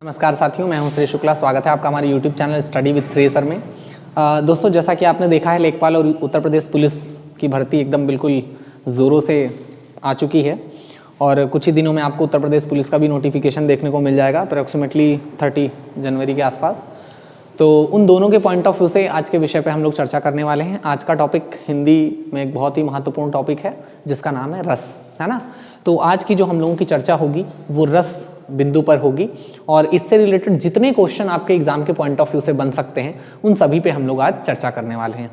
नमस्कार साथियों, मैं हूं श्री शुक्ला। स्वागत है आपका हमारे YouTube channel study with Shri sir में। दोस्तों, जैसा कि आपने देखा है, लेखपाल और उत्तर प्रदेश पुलिस की भर्ती एकदम बिल्कुल ज़ोरों से आ चुकी है और कुछ ही दिनों में आपको उत्तर प्रदेश पुलिस का भी नोटिफिकेशन देखने को मिल जाएगा, अप्रॉक्सीमेटली 30 जनवरी के आसपास। तो उन दोनों के पॉइंट ऑफ व्यू से आज के विषय पे हम लोग चर्चा करने वाले हैं। आज का टॉपिक हिंदी में एक बहुत ही महत्वपूर्ण टॉपिक है जिसका नाम है रस, है ना। तो आज की जो हम लोगों की चर्चा होगी वो रस बिंदु पर होगी और इससे रिलेटेड जितने क्वेश्चन आपके एग्जाम के पॉइंट ऑफ व्यू से बन सकते हैं उन सभी पे हम लोग आज चर्चा करने वाले हैं।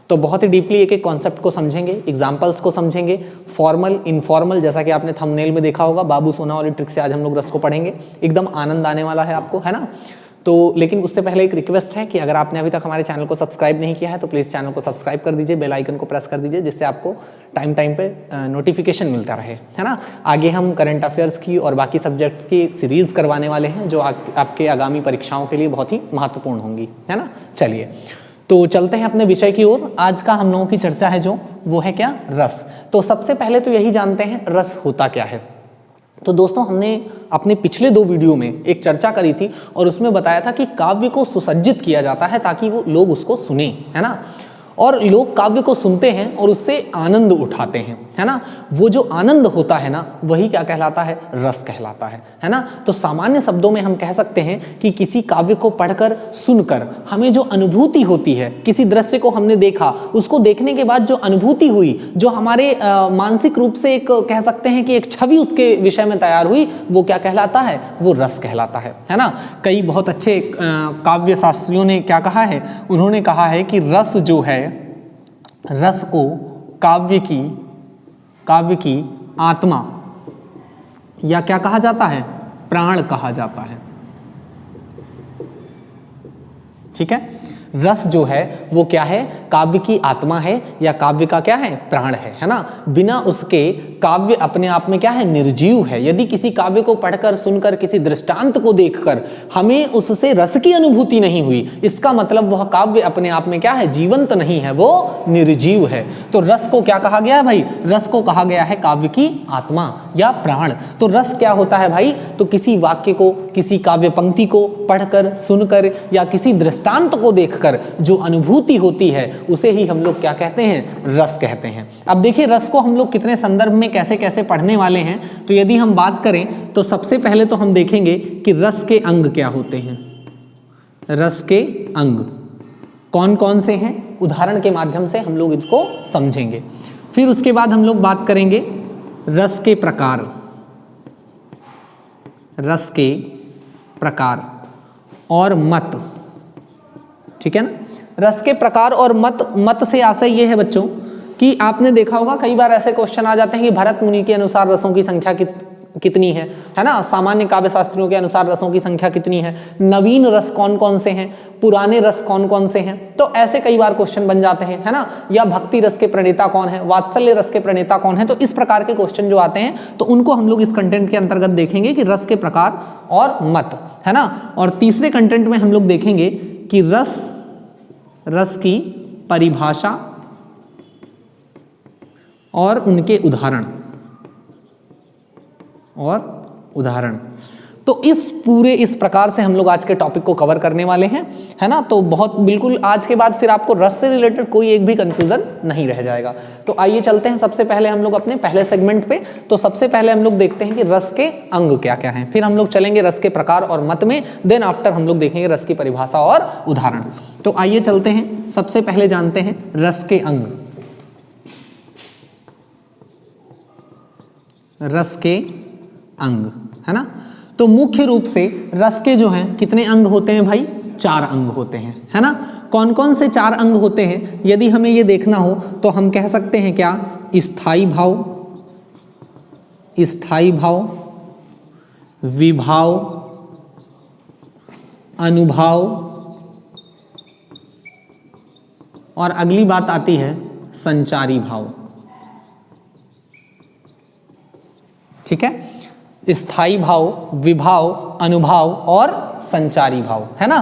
तो बहुत ही डीपली एक एक कॉन्सेप्ट को समझेंगे, एग्जाम्पल्स को समझेंगे, फॉर्मल इनफॉर्मल, जैसा कि आपने थंबनेल में देखा होगा, बाबू सोना वाली ट्रिक से आज हम लोग रस को पढ़ेंगे। एकदम आनंद आने वाला है आपको, है ना। तो लेकिन उससे पहले एक रिक्वेस्ट है कि अगर आपने अभी तक हमारे चैनल को सब्सक्राइब नहीं किया है तो प्लीज़ चैनल को सब्सक्राइब कर दीजिए, बेल आइकन को प्रेस कर दीजिए, जिससे आपको टाइम टाइम पे नोटिफिकेशन मिलता रहे, है ना। आगे हम करंट अफेयर्स की और बाकी सब्जेक्ट्स की सीरीज़ करवाने वाले हैं जो आपके आगामी परीक्षाओं के लिए बहुत ही महत्वपूर्ण होंगी, है ना। चलिए तो चलते हैं अपने विषय की ओर। आज का हम लोगों की चर्चा है जो वो है क्या, रस। तो सबसे पहले तो यही जानते हैं रस होता क्या है। तो दोस्तों, हमने अपने पिछले 2 वीडियो में एक चर्चा करी थी और उसमें बताया था कि काव्य को सुसज्जित किया जाता है ताकि वो लोग उसको सुने, है ना। और लोग काव्य को सुनते हैं और उससे आनंद उठाते हैं, है ना। वो जो आनंद होता है ना, वही क्या कहलाता है, रस कहलाता है ना। तो सामान्य शब्दों में हम कह सकते हैं कि किसी काव्य को पढ़कर सुनकर हमें जो अनुभूति होती है, किसी दृश्य को हमने देखा, उसको देखने के बाद जो अनुभूति हुई, जो हमारे मानसिक रूप से एक कह सकते हैं कि एक छवि उसके विषय में तैयार हुई, वो क्या कहलाता है, वो रस कहलाता है ना। कई बहुत अच्छे काव्य शास्त्रियों ने क्या कहा है, उन्होंने कहा है कि रस जो है, रस को काव्य की आत्मा या क्या कहा जाता है, प्राण कहा जाता है। ठीक है, रस जो है वो क्या है, काव्य की आत्मा है या काव्य का क्या है, प्राण है ना। बिना उसके काव्य अपने आप में क्या है, निर्जीव है। यदि किसी काव्य को पढ़कर सुनकर किसी दृष्टांत को देखकर हमें उससे रस की अनुभूति नहीं हुई, इसका मतलब वह काव्य अपने आप में क्या है, जीवंत नहीं है, वो निर्जीव है। तो रस को क्या कहा गया है भाई, रस को कहा गया है काव्य की आत्मा या प्राण। तो रस क्या होता है भाई, तो किसी वाक्य को, किसी काव्य पंक्ति को पढ़कर सुनकर या किसी दृष्टांत को देखकर जो अनुभूति होती है उसे ही हम लोग क्या कहते हैं, रस कहते हैं। अब देखिए रस को हम लोग कितने संदर्भ में कैसे कैसे पढ़ने वाले हैं। तो यदि हम बात करें तो सबसे पहले तो हम देखेंगे कि रस के अंग क्या होते हैं। रस के अंग कौन कौन से हैं, उदाहरण के माध्यम से हम लोग इसको समझेंगे। फिर उसके बाद हम लोग बात करेंगे रस के प्रकार, रस के प्रकार और मत। ठीक है ना, रस के प्रकार और मत से आशय ये है बच्चों कि आपने देखा होगा कई बार ऐसे क्वेश्चन आ जाते हैं कि भरत मुनि के अनुसार रसों की संख्या कितनी है ना। सामान्य काव्य शास्त्रियों के अनुसार रसों की संख्या कितनी है, नवीन रस कौन कौन से हैं, पुराने रस कौन कौन से हैं। तो ऐसे कई बार क्वेश्चन बन जाते हैं, है ना। या भक्ति रस के प्रणेता कौन है, वात्सल्य रस के प्रणेता कौन है। तो इस प्रकार के क्वेश्चन जो आते हैं तो उनको हम लोग इस कंटेंट के अंतर्गत देखेंगे कि रस के प्रकार और मत, है ना। और तीसरे कंटेंट में हम लोग देखेंगे कि रस की परिभाषा और उनके उदाहरण। तो इस प्रकार से हम लोग आज के टॉपिक को कवर करने वाले हैं, है ना। तो बहुत बिल्कुल आज के बाद फिर आपको रस से रिलेटेड कोई एक भी कंफ्यूजन नहीं रह जाएगा। तो आइए चलते हैं सबसे पहले हम लोग अपने पहले सेगमेंट पे। तो सबसे पहले हम लोग देखते हैं कि रस के अंग क्या क्या हैं, फिर हम लोग चलेंगे रस के प्रकार और मत में, देन आफ्टर हम लोग देखेंगे रस की परिभाषा और उदाहरण। तो आइए चलते हैं, सबसे पहले जानते हैं रस के अंग। रस के अंग, है ना। तो मुख्य रूप से रस के जो हैं कितने अंग होते हैं भाई, 4 अंग होते हैं, है ना। कौन कौन से 4 अंग होते हैं यदि हमें ये देखना हो तो हम कह सकते हैं क्या, स्थायी भाव, विभाव, अनुभाव और अगली बात आती है संचारी भाव। ठीक है, स्थायी भाव, विभाव, अनुभाव और संचारी भाव, है ना।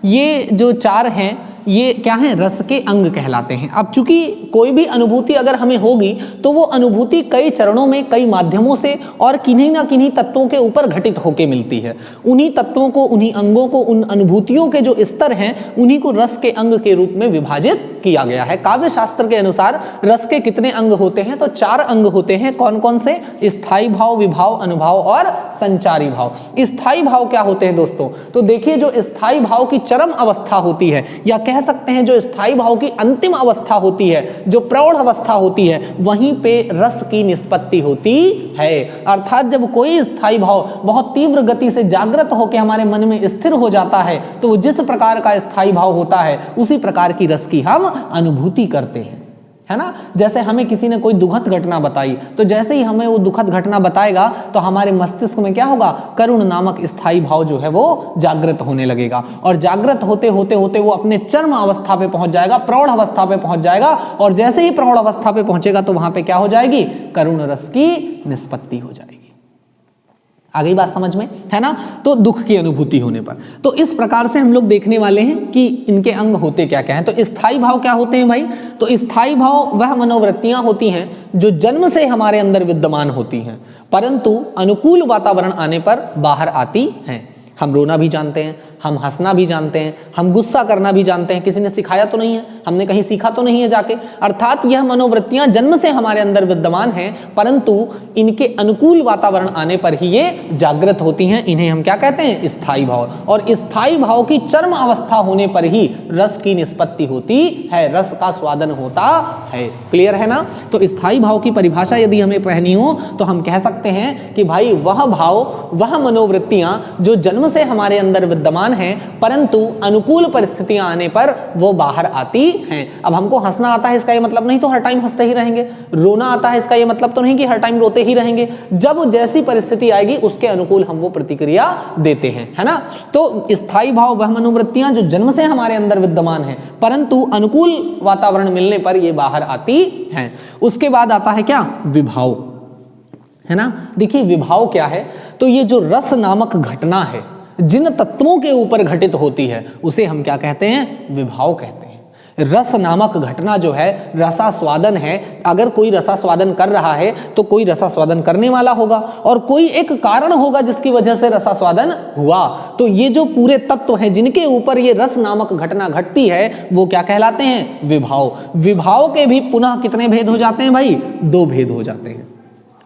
ये जो 4 हैं ये क्या है, रस के अंग कहलाते हैं। अब चूंकि कोई भी अनुभूति अगर हमें होगी तो वो अनुभूति कई चरणों में, कई माध्यमों से और किन्हीं ना किन्हीं तत्वों के ऊपर घटित होकर मिलती है। उन्हीं तत्वों को, उन्हीं अंगों को, उन अनुभूतियों के जो स्तर हैं उन्हीं को रस के अंग के रूप में विभाजित किया गया है। काव्य शास्त्र के अनुसार रस के कितने अंग होते हैं, तो 4 अंग होते हैं। कौन कौन से? स्थायी भाव, विभाव, अनुभाव और संचारी भाव। स्थायी भाव क्या होते हैं दोस्तों? तो देखिए, जो स्थायी भाव की चरम अवस्था होती है, या कह सकते हैं जो स्थायी भाव की अंतिम अवस्था होती है, जो प्रौढ़ अवस्था होती है, वहीं पे रस की निष्पत्ति होती है। अर्थात जब कोई स्थायी भाव बहुत तीव्र गति से जागृत होकर हमारे मन में स्थिर हो जाता है तो वो जिस प्रकार का स्थायी भाव होता है उसी प्रकार की रस की हम अनुभूति करते हैं, है ना। जैसे हमें किसी ने कोई दुखद घटना बताई, तो जैसे ही हमें वो दुखद घटना बताएगा तो हमारे मस्तिष्क में क्या होगा, करुण नामक स्थायी भाव जो है वो जागृत होने लगेगा, और जागृत होते होते होते वो अपने चरम अवस्था पे पहुंच जाएगा, प्रौढ़ अवस्था पे पहुंच जाएगा, और जैसे ही प्रौढ़ अवस्था पे पहुंचेगा तो वहां पे क्या हो जाएगी, करुण रस की निष्पत्ति हो जाएगी। आ गई बात समझ में, है ना। तो दुख की अनुभूति होने पर, तो इस प्रकार से हम लोग देखने वाले हैं कि इनके अंग होते क्या क्या हैं। तो स्थायी भाव क्या होते हैं भाई? तो स्थायी भाव वह मनोवृत्तियां होती हैं जो जन्म से हमारे अंदर विद्यमान होती हैं, परंतु अनुकूल वातावरण आने पर बाहर आती हैं। हम रोना भी जानते हैं, हम हंसना भी जानते हैं, हम गुस्सा करना भी जानते हैं। किसी ने सिखाया तो नहीं है, हमने कहीं सीखा तो नहीं है जाके। अर्थात यह मनोवृत्तियां जन्म से हमारे अंदर विद्यमान हैं, परंतु इनके अनुकूल वातावरण आने पर ही ये जागृत होती हैं। इन्हें हम क्या कहते हैं, स्थायी भाव। और स्थायी भाव की चरम अवस्था होने पर ही रस की निष्पत्ति होती है, रस का स्वादन होता है। क्लियर है ना। तो स्थायी भाव की परिभाषा यदि हमें पढ़नी हो तो हम कह सकते हैं कि भाई वह भाव, वह मनोवृत्तियां जो जन्म से हमारे अंदर विद्यमान हैं, परंतु अनुकूल परिस्थितियां आने पर वो बाहर आती हैं। अब हमको हंसना आता है इसका ये मतलब नहीं तो हर टाइम हंसते ही रहेंगे, रोना आता है इसका ये मतलब तो नहीं कि हर टाइम रोते ही रहेंगे। जब जैसी परिस्थिति आएगी उसके अनुकूल हम वो प्रतिक्रिया देते हैं, है ना। तो स्थायी भाव वह मनोवृत्तियां जो जन्म से हमारे अंदर विद्यमान हैं, परंतु अनुकूल वातावरण मिलने पर ये बाहर आती हैं। उसके बाद आता है क्या, विभाव, है ना। देखिए विभाव क्या है, तो ये जो रस नामक घटना है जिन तत्वों के ऊपर घटित होती है उसे हम क्या कहते हैं, विभाव कहते हैं। रस नामक घटना जो है रसास्वादन है। अगर कोई रसास्वादन कर रहा है तो कोई रसास्वादन करने वाला होगा और कोई एक कारण होगा जिसकी वजह से रसास्वादन हुआ। तो ये जो पूरे तत्व हैं जिनके ऊपर ये रस नामक घटना घटती है वो क्या कहलाते हैं, विभाव। विभाव के भी पुनः कितने भेद हो जाते हैं भाई, 2 भेद हो जाते हैं।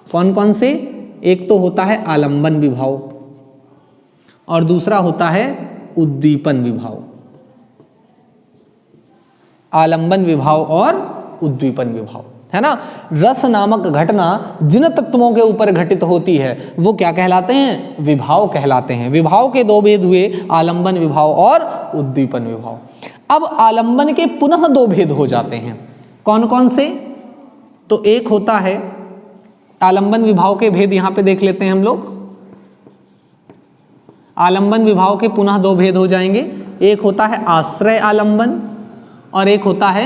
कौन कौन से? एक तो होता है आलंबन विभाव और दूसरा होता है उद्दीपन विभाव। आलंबन विभाव और उद्दीपन विभाव, है ना। रस नामक घटना जिन तत्वों के ऊपर घटित होती है वो क्या कहलाते हैं, विभाव कहलाते हैं। विभाव के 2 भेद हुए, आलंबन विभाव और उद्दीपन विभाव। अब आलंबन के पुनः 2 भेद हो जाते हैं। कौन कौन से? तो एक होता है आलंबन विभाव के भेद, यहां पे देख लेते हैं हम लोग। आलंबन विभाव के पुनः 2 भेद हो जाएंगे। एक होता है आश्रय आलंबन और एक होता है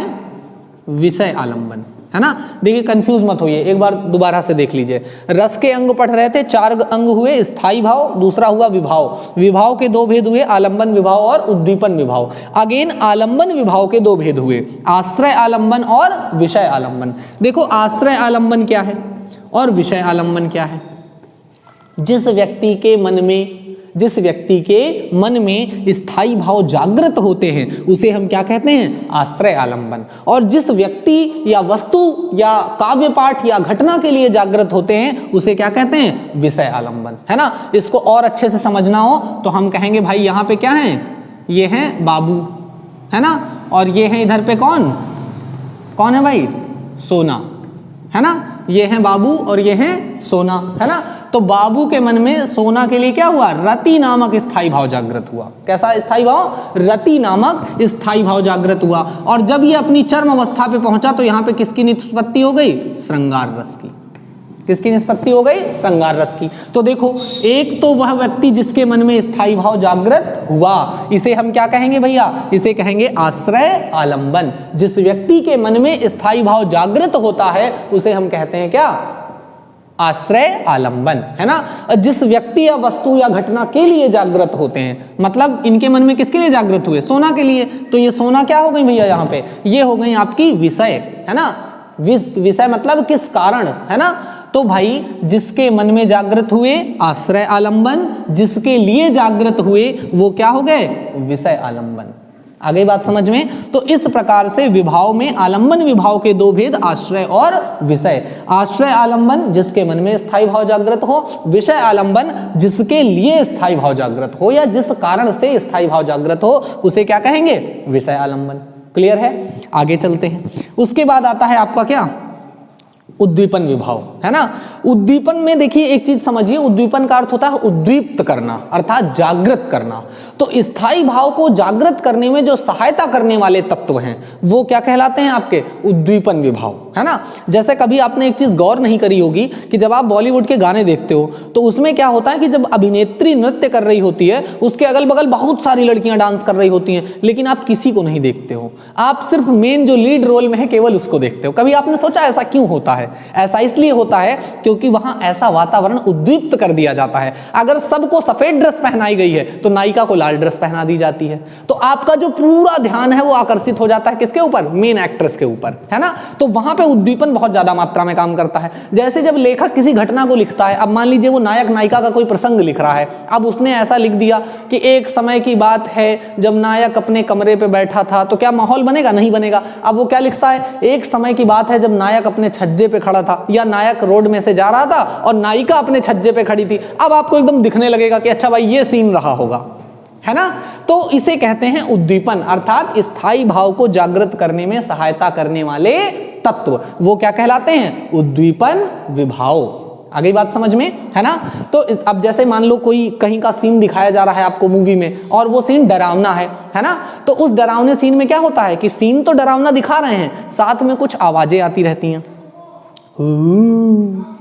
विषय आलंबन, है ना। देखिए कंफ्यूज मत होइए, एक बार दोबारा से देख लीजिए। रस के अंग पढ़ रहे थे, 4 अंग हुए, स्थायी भाव, दूसरा हुआ विभाव। विभाव के 2 भेद हुए, आलंबन विभाव और उद्दीपन विभाव। अगेन आलंबन विभाव के 2 भेद हुए, आश्रय आलंबन और विषय आलंबन। देखो आश्रय आलंबन क्या है और विषय आलंबन क्या है। जिस व्यक्ति के मन में स्थायी भाव जागृत होते हैं उसे हम क्या कहते हैं, आश्रय आलंबन। और जिस व्यक्ति या वस्तु या काव्य पाठ या घटना के लिए जागृत होते हैं उसे क्या कहते हैं, विषय आलंबन, है ना। इसको और अच्छे से समझना हो तो हम कहेंगे भाई यहाँ पे क्या है, ये है बाबू, है ना, और ये है इधर पे कौन है भाई, सोना, है ना। ये है बाबू और ये है सोना, है ना। तो बाबू के मन में सोना के लिए क्या हुआ, रति नामक स्थायी भाव जागृत हुआ। कैसा स्थायी भाव, रति नामक स्थायी भाव जागृत हुआ। और जब ये अपनी चरम अवस्था पे पहुंचा तो यहाँ पे किसकी निष्पत्ति हो गई, श्रृंगार रस की। किसकी निष्पत्ति हो गई, श्रृंगार रस की। तो देखो एक तो वह व्यक्ति जिसके मन में स्थायी भाव जागृत हुआ, इसे हम क्या कहेंगे भैया, इसे कहेंगे आश्रय आलंबन। जिस व्यक्ति के मन में स्थायी भाव जागृत होता है उसे हम कहते हैं क्या, आश्रय आलंबन, है ना। जिस व्यक्ति या वस्तु या घटना के लिए जागृत होते हैं, मतलब इनके मन में किसके लिए जागृत हुए, सोना के लिए, तो ये सोना क्या हो गई भैया, यहाँ पे ये हो गई आपकी विषय, है ना। विषय मतलब किस कारण, है ना। तो भाई जिसके मन में जागृत हुए आश्रय आलंबन, जिसके लिए जागृत हुए वो क्या हो गए, विषय आलंबन। आ गई बात समझ में। तो इस प्रकार से विभाव में आलंबन विभाव के दो भेद, आश्रय और विषय। आश्रय आलंबन जिसके मन में स्थायी भाव जागृत हो, विषय आलंबन जिसके लिए स्थायी भाव जागृत हो या जिस कारण से स्थायी भाव जागृत हो, उसे क्या कहेंगे, विषय आलंबन। क्लियर है, आगे चलते हैं। उसके बाद आता है आपका क्या, उद्दीपन विभाव, है ना। उद्दीपन में देखिए एक चीज समझिए, उद्दीपन का अर्थ होता है उद्दीप्त करना, अर्थात जागृत करना। तो स्थायी भाव को जागृत करने में जो सहायता करने वाले तत्व हैं वो क्या कहलाते हैं, आपके उद्दीपन विभाव, है ना। जैसे कभी आपने एक चीज गौर नहीं करी होगी कि जब आप बॉलीवुड के गाने देखते हो तो उसमें क्या होता है कि जब अभिनेत्री नृत्य कर रही होती है उसके अगल बगल बहुत सारी लड़कियां डांस कर रही होती हैं, लेकिन आप किसी को नहीं देखते हो, आप सिर्फ मेन जो लीड रोल में है केवल उसको देखते हो। कभी आपने सोचा ऐसा क्यों होता है? ऐसा इसलिए होता है क्योंकि वहां ऐसा वातावरण उद्दीप्त कर दिया जाता है। अगर सबको सफेद ड्रेस पहनाई गई है तो नायिका को लाल ड्रेस पहना दी जाती है, तो आपका जो पूरा ध्यान है वो आकर्षित हो जाता है किसके ऊपर, मेन एक्ट्रेस के ऊपर, है ना। तो वहां पे उद्दीपन बहुत ज्यादा मात्रा में काम करता है। जैसे जब लेखक किसी घटना को लिखता है, अब मान लीजिए वो नायक नायिका का कोई प्रसंग लिख रहा है, अब उसने ऐसा लिख दिया कि एक समय की बात है जब नायक अपने कमरे पे बैठा था, तो क्या माहौल बनेगा, नहीं बनेगा। अब वो क्या लिखता है, एक समय की बात है जब नायक अपने छज्जे पे खड़ा था, या नायक रोड में से जा रहा था और नायिका अपने छज्जे पे खड़ी थी। अब आपको एकदम दिखने लगेगा कि अच्छा भाई ये सीन रहा होगा, है ना। तो इसे कहते हैं उद्दीपन, अर्थात स्थायी भाव को जागृत करने में सहायता करने वाले तत्व, वो क्या कहलाते हैं, उद्दीपन विभाव। आ गई बात समझ में, है ना। तो अब जैसे मान लो कोई कहीं का सीन दिखाया जा रहा है आपको मूवी में और वो सीन डरावना है ना। तो उस डरावने सीन में क्या होता है कि सीन तो डरावना दिखा रहे हैं, साथ में कुछ आवाजें आती रहती हैं,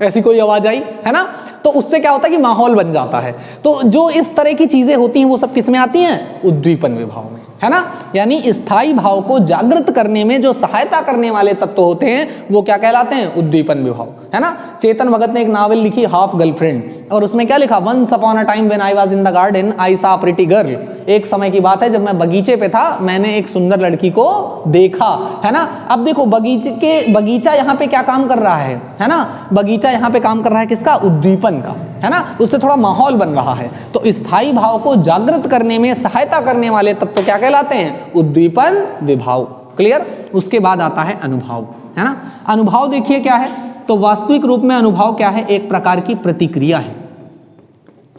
ऐसी कोई आवाज आई, है ना। तो उससे क्या होता है कि माहौल बन जाता है। तो जो इस तरह की चीजें होती हैं वो सब किस में आती हैं, उद्दीपन विभाव में, है ना। यानी स्थायी भाव को जागृत करने में जो सहायता करने वाले तत्व होते हैं वो क्या कहलाते हैं, उद्दीपन विभाव, है ना। चेतन भगत ने एक नावल लिखी हाफ गर्लफ्रेंड, और उसमें क्या लिखा, once upon a time when I was in the garden I saw a pretty girl. एक समय की बात है जब मैं बगीचे पे था, मैंने एक सुंदर लड़की को देखा, है ना। अब देखो बगीचा यहाँ पे क्या काम कर रहा है ना। बगीचा यहाँ पे काम कर रहा है किसका, उद्दीपन का, है ना। उससे थोड़ा माहौल बन रहा है। तो स्थायी भाव को जागृत करने में सहायता करने वाले तत्व क्या कहलाते हैं, उद्दीपन विभाव। क्लियर। उसके बाद आता है अनुभाव, है ना। अनुभाव देखिए क्या है, तो वास्तविक रूप में अनुभाव क्या है, एक प्रकार की प्रतिक्रिया है।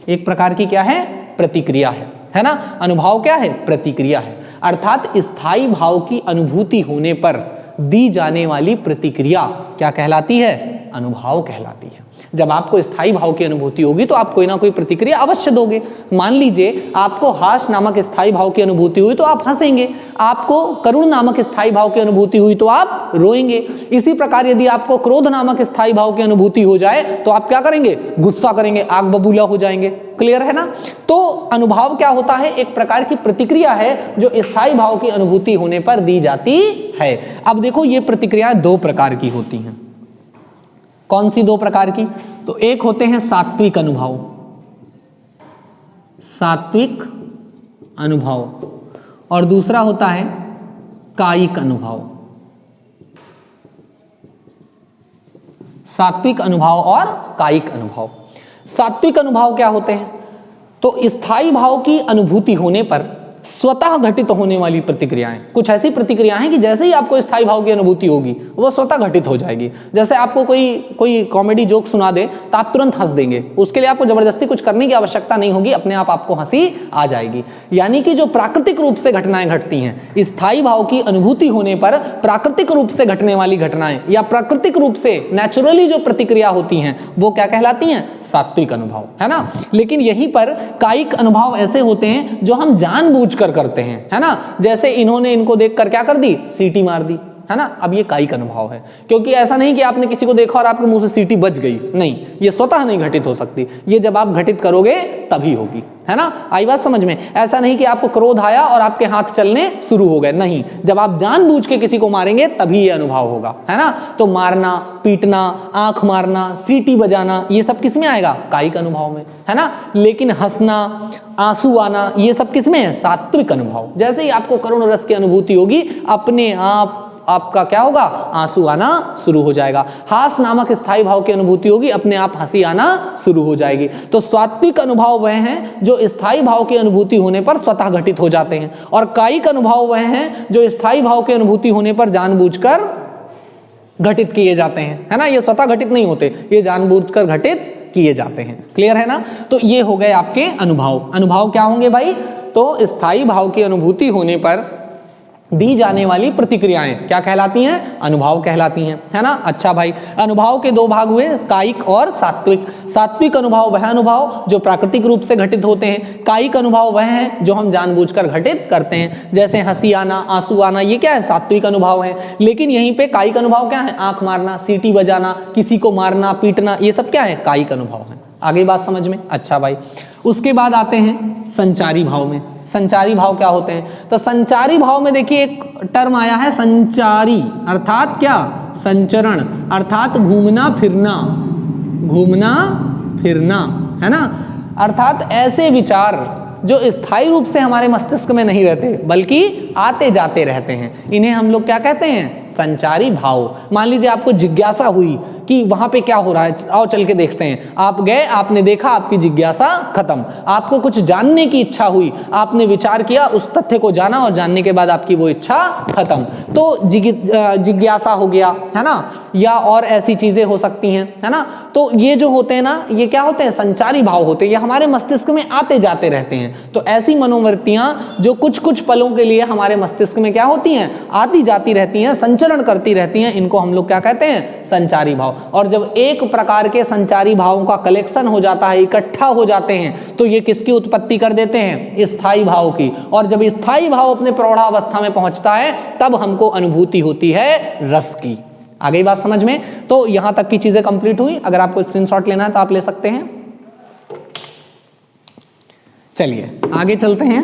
एक प्रकार की क्या है, प्रतिक्रिया है ना। अनुभाव क्या है, प्रतिक्रिया है, अर्थात स्थायी भाव की अनुभूति होने पर दी जाने वाली प्रतिक्रिया क्या कहलाती है, अनुभाव कहलाती है। जब आपको स्थायी भाव की अनुभूति होगी तो आप कोई ना कोई प्रतिक्रिया अवश्य दोगे। मान लीजिए आपको हास नामक स्थायी भाव की अनुभूति हुई तो आप हंसेंगे, आपको करुण नामक स्थायी भाव की अनुभूति हुई तो आप रोएंगे। इसी प्रकार यदि आपको क्रोध नामक स्थायी भाव की अनुभूति हो जाए तो आप क्या करेंगे, गुस्सा करेंगे, आग बबूला हो जाएंगे। क्लियर है ना। तो अनुभाव क्या होता है, एक प्रकार की प्रतिक्रिया है जो स्थायी भाव की अनुभूति होने पर दी जाती है। अब देखो ये प्रतिक्रियाएं दो प्रकार की होती हैं। कौन सी दो प्रकार की, तो एक होते हैं सात्विक अनुभव, सात्विक अनुभव, और दूसरा होता है कायिक अनुभव। सात्विक अनुभव और कायिक अनुभव। सात्विक अनुभव क्या होते हैं, तो स्थायी भाव की अनुभूति होने पर स्वतः घटित होने वाली प्रतिक्रियाएं। कुछ ऐसी प्रतिक्रियाएं हैं कि जैसे ही आपको स्थायी भाव की अनुभूति होगी वो स्वतः घटित हो जाएगी। जैसे आपको कोई कॉमेडी जोक सुना दे तो आप तुरंत हंस देंगे, उसके लिए आपको जबरदस्ती कुछ करने की आवश्यकता नहीं होगी, अपने आप आपको हंसी आ जाएगी। यानी कि जो प्राकृतिक रूप से घटनाएं घटती हैं, स्थायी भाव की अनुभूति होने पर प्राकृतिक रूप से घटने वाली घटनाएं या प्राकृतिक रूप से नेचुरली जो प्रतिक्रिया होती हैं वो क्या कहलाती हैं, सात्विक अनुभव, है ना। लेकिन यहीं पर कायिक अनुभव ऐसे होते हैं जो हम जानबूझकर करते हैं, है ना। जैसे इन्होंने इनको देखकर क्या कर दी, सीटी मार दी, है ना। अब ये कायिक अनुभव है, क्योंकि ऐसा नहीं कि आपने किसी को देखा और आपके मुंह से सीटी बज गई, नहीं, ये स्वतः नहीं घटित हो सकती, ये जब आप घटित करोगे तभी होगी, है ना। आई बात समझ में। ऐसा नहीं कि आपको क्रोध आया और आपके हाथ चलने शुरू हो गए, नहीं, जब आप जानबूझ के किसी को मारेंगे तभी ये अनुभव होगा, है ना। तो मारना, पीटना, आंख मारना, सीटी बजाना, ये सब किस में आएगा? कायिक अनुभव में, है ना। लेकिन हंसना, आंसू आना, ये सब किस में है? सात्विक अनुभव। जैसे ही आपको करुण रस की अनुभूति होगी, अपने आप आपका क्या होगा? आंसू आना शुरू हो जाएगा। हास नामक स्थायी भाव की अनुभूति होगी, अपने आप हंसी आना शुरू हो जाएगी। तो सात्विक अनुभव वह हैं जो स्थायी भाव की अनुभूति होने पर स्वतः घटित हो जाते हैं, और कायिक अनुभव वह हैं जो स्थायी भाव की अनुभूति होने पर जानबूझकर घटित किए जाते हैं, है ना। ये स्वतः घटित नहीं होते, ये जानबूझकर घटित किए जाते हैं। क्लियर है ना। तो ये हो गए आपके अनुभव। अनुभव क्या होंगे भाई? तो स्थायी भाव की अनुभूति होने पर दी जाने वाली प्रतिक्रियाएं क्या कहलाती हैं? अनुभव कहलाती हैं, है ना। अच्छा भाई, अनुभव के दो भाग हुए, कायिक और सात्विक। सात्विक अनुभव वह अनुभव जो प्राकृतिक रूप से घटित होते हैं, कायिक अनुभव वह है जो हम जानबूझकर घटित करते हैं, जैसे हंसी आना, आंसू आना, ये क्या है? सात्विक अनुभव है। लेकिन यहीं पे कायिक अनुभव क्या है? आंख मारना, सीटी बजाना, किसी को मारना, पीटना, ये सब क्या है? कायिक अनुभव है। आगे बात समझ में। अच्छा भाई, उसके बाद आते हैं संचारी भाव में। संचारी भाव क्या होते हैं? तो संचारी भाव में देखिए एक टर्म आया है संचारी, अर्थात क्या? संचरण, अर्थात घूमना फिरना, घूमना फिरना, है ना। अर्थात ऐसे विचार जो स्थायी रूप से हमारे मस्तिष्क में नहीं रहते बल्कि आते जाते रहते हैं, इन्हें हम लोग क्या कहते हैं? संचारी भाव। मान लीजिए आपको जिज्ञासा हुई कि वहां पे क्या हो रहा है, आओ चल के देखते हैं। आप गए, आपने देखा, आपकी जिज्ञासा खत्म। आपको कुछ जानने की इच्छा हुई, आपने विचार किया, उस तथ्य को जाना, और जानने के बाद आपकी वो इच्छा खत्म। तो जिज्ञासा हो गया, है ना, या और ऐसी चीजें हो सकती हैं, है ना। तो ये जो होते हैं ना, ये क्या होते हैं? संचारी भाव होते हैं। ये हमारे मस्तिष्क में आते जाते रहते हैं। तो ऐसी मनोवृत्तियां जो कुछ कुछ पलों के लिए हमारे मस्तिष्क में क्या होती हैं? आती जाती रहती हैं, संचरण करती रहती हैं, इनको हम लोग क्या कहते हैं? संचारी भाव। और जब एक प्रकार के संचारी भावों का कलेक्शन हो जाता है, इकट्ठा हो जाते हैं, तो ये किसकी उत्पत्ति कर देते हैं? स्थायी भाव की। और जब स्थायी भाव अपने प्रौढ़ावस्था में पहुंचता है, तब हमको अनुभूति होती है रस की। आ गई बात समझ में। तो यहां तक की चीजें कंप्लीट हुई। अगर आपको स्क्रीनशॉट लेना है तो आप ले सकते हैं। चलिए आगे चलते हैं।